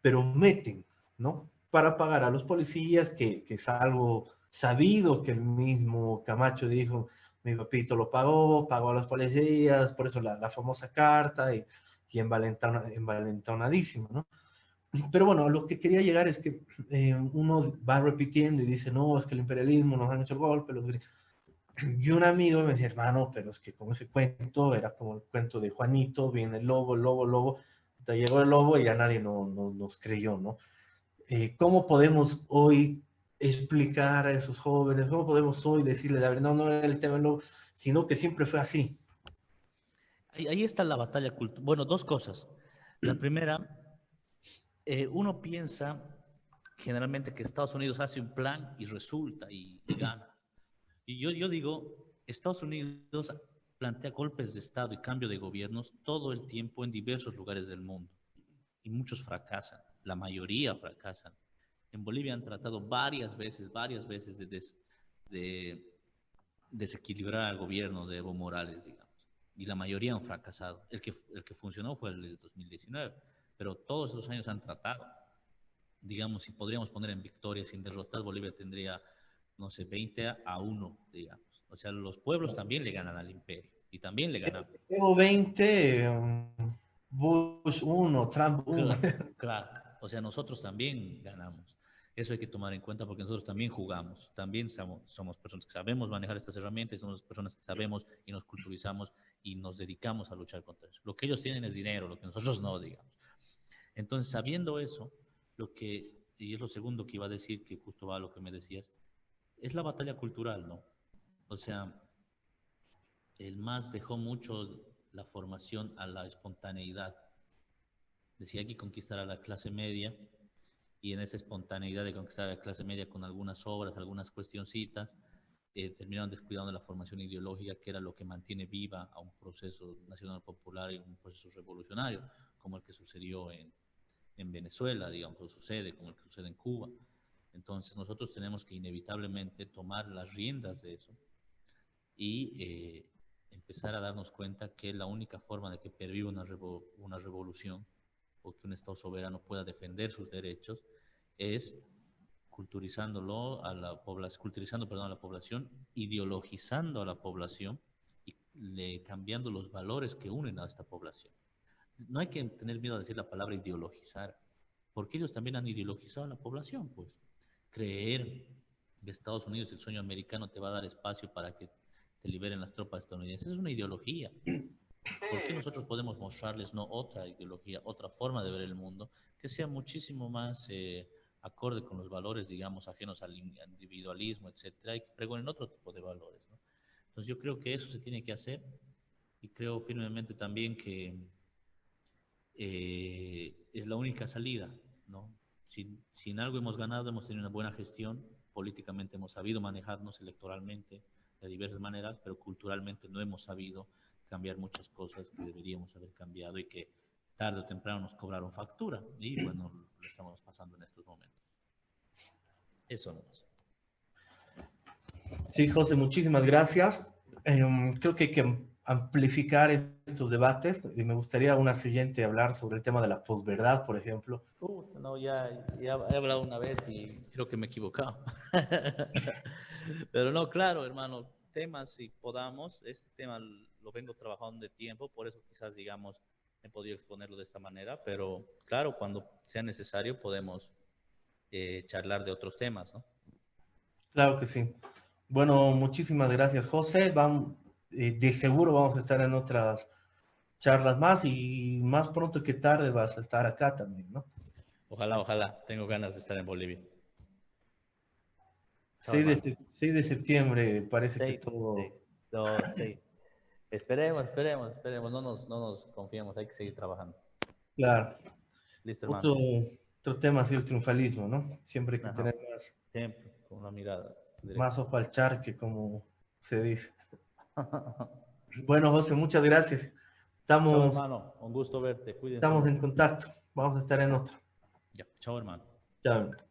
pero meten, ¿no? Para pagar a los policías, que es algo sabido que el mismo Camacho dijo, mi papito lo pagó, pagó a los policías, por eso la famosa carta y envalentonadísimo, ¿no? Pero bueno, lo que quería llegar es que uno va repitiendo y dice, no, es que el imperialismo nos han hecho el golpe, los gringos. Y un amigo me decía, hermano, pero es que con ese cuento, era como el cuento de Juanito, viene el lobo, lobo, hasta llegó el lobo y ya nadie nos creyó, ¿no? ¿Cómo podemos hoy explicar a esos jóvenes, cómo podemos hoy decirle, a ver, no, no era el tema del lobo, sino que siempre fue así? Ahí está la batalla cultural. Bueno, dos cosas. La primera, uno piensa generalmente que Estados Unidos hace un plan y resulta y gana. Y yo digo, Estados Unidos plantea golpes de Estado y cambio de gobiernos todo el tiempo en diversos lugares del mundo. Y muchos fracasan, la mayoría fracasan. En Bolivia han tratado varias veces de desequilibrar al gobierno de Evo Morales, digamos. Y la mayoría han fracasado. El que funcionó fue el del 2019, pero todos esos años han tratado. Digamos, si podríamos poner en victoria sin derrotas, Bolivia tendría, no sé, 20-1, digamos. O sea, los pueblos también le ganan al imperio y también le ganan. Evo 20, Bush 1, Trump 1. Claro, claro. O sea, nosotros también ganamos. Eso hay que tomar en cuenta porque nosotros también jugamos, también somos personas que sabemos manejar estas herramientas, somos personas que sabemos y nos culturizamos y nos dedicamos a luchar contra eso. Lo que ellos tienen es dinero, lo que nosotros no, digamos. Entonces, sabiendo eso, y es lo segundo que iba a decir, que justo va a lo que me decías, es la batalla cultural, ¿no? O sea, el MAS dejó mucho la formación a la espontaneidad. Decía que conquistar a la clase media y en esa espontaneidad de conquistar a la clase media con algunas obras, algunas cuestioncitas, terminaron descuidando la formación ideológica, que era lo que mantiene viva a un proceso nacional popular y un proceso revolucionario, como el que sucedió en Venezuela, digamos, o sucede, como el que sucede en Cuba. Entonces nosotros tenemos que inevitablemente tomar las riendas de eso y empezar a darnos cuenta que la única forma de que perviva una revolución o que un Estado soberano pueda defender sus derechos es culturizándolo a la población, culturizando, perdón, a la población, ideologizando a la población y cambiando los valores que unen a esta población. No hay que tener miedo a decir la palabra ideologizar, porque ellos también han ideologizado a la población, pues. Creer que Estados Unidos, el sueño americano, te va a dar espacio para que te liberen las tropas estadounidenses, es una ideología. ¿Por qué nosotros podemos mostrarles no otra ideología, otra forma de ver el mundo que sea muchísimo más acorde con los valores, digamos, ajenos al individualismo, etcétera, y que pregonen otro tipo de valores, ¿no? Entonces yo creo que eso se tiene que hacer y creo firmemente también que es la única salida, ¿no? Si en algo hemos ganado, hemos tenido una buena gestión, políticamente hemos sabido manejarnos electoralmente de diversas maneras, pero culturalmente no hemos sabido cambiar muchas cosas que deberíamos haber cambiado y que tarde o temprano nos cobraron factura y bueno, lo estamos pasando en estos momentos. Eso no es. Sí, José, muchísimas gracias. Creo que hay que amplificar estos debates y me gustaría una siguiente hablar sobre el tema de la posverdad, por ejemplo. No, ya he hablado una vez y creo que me he equivocado. Pero no, claro, hermano, temas si podamos, este tema lo vengo trabajando de tiempo, por eso quizás, digamos, he podido exponerlo de esta manera, pero claro, cuando sea necesario podemos charlar de otros temas, ¿no? Claro que sí. Bueno, muchísimas gracias, José. Vamos, de seguro vamos a estar en otras charlas más y más pronto que tarde vas a estar acá también, ¿no? Ojalá, ojalá, tengo ganas de estar en Bolivia. Chao, 6 de, hermano. 6 de septiembre parece que Sí, sí, todo, no, sí. Esperemos, esperemos, esperemos, no nos confiemos, hay que seguir trabajando. claro. Listo, Otro, hermano. otro tema ha sido el triunfalismo, ¿no? Siempre hay que Ajá. tener Siempre con una mirada más directa. ojo al charque, como se dice. Bueno, José, muchas gracias. Chao, Estamos, hermano. Un gusto verte. Cuídense estamos en mucho. contacto. Vamos a estar en Ya, otra. ya. Chao, hermano. Chao.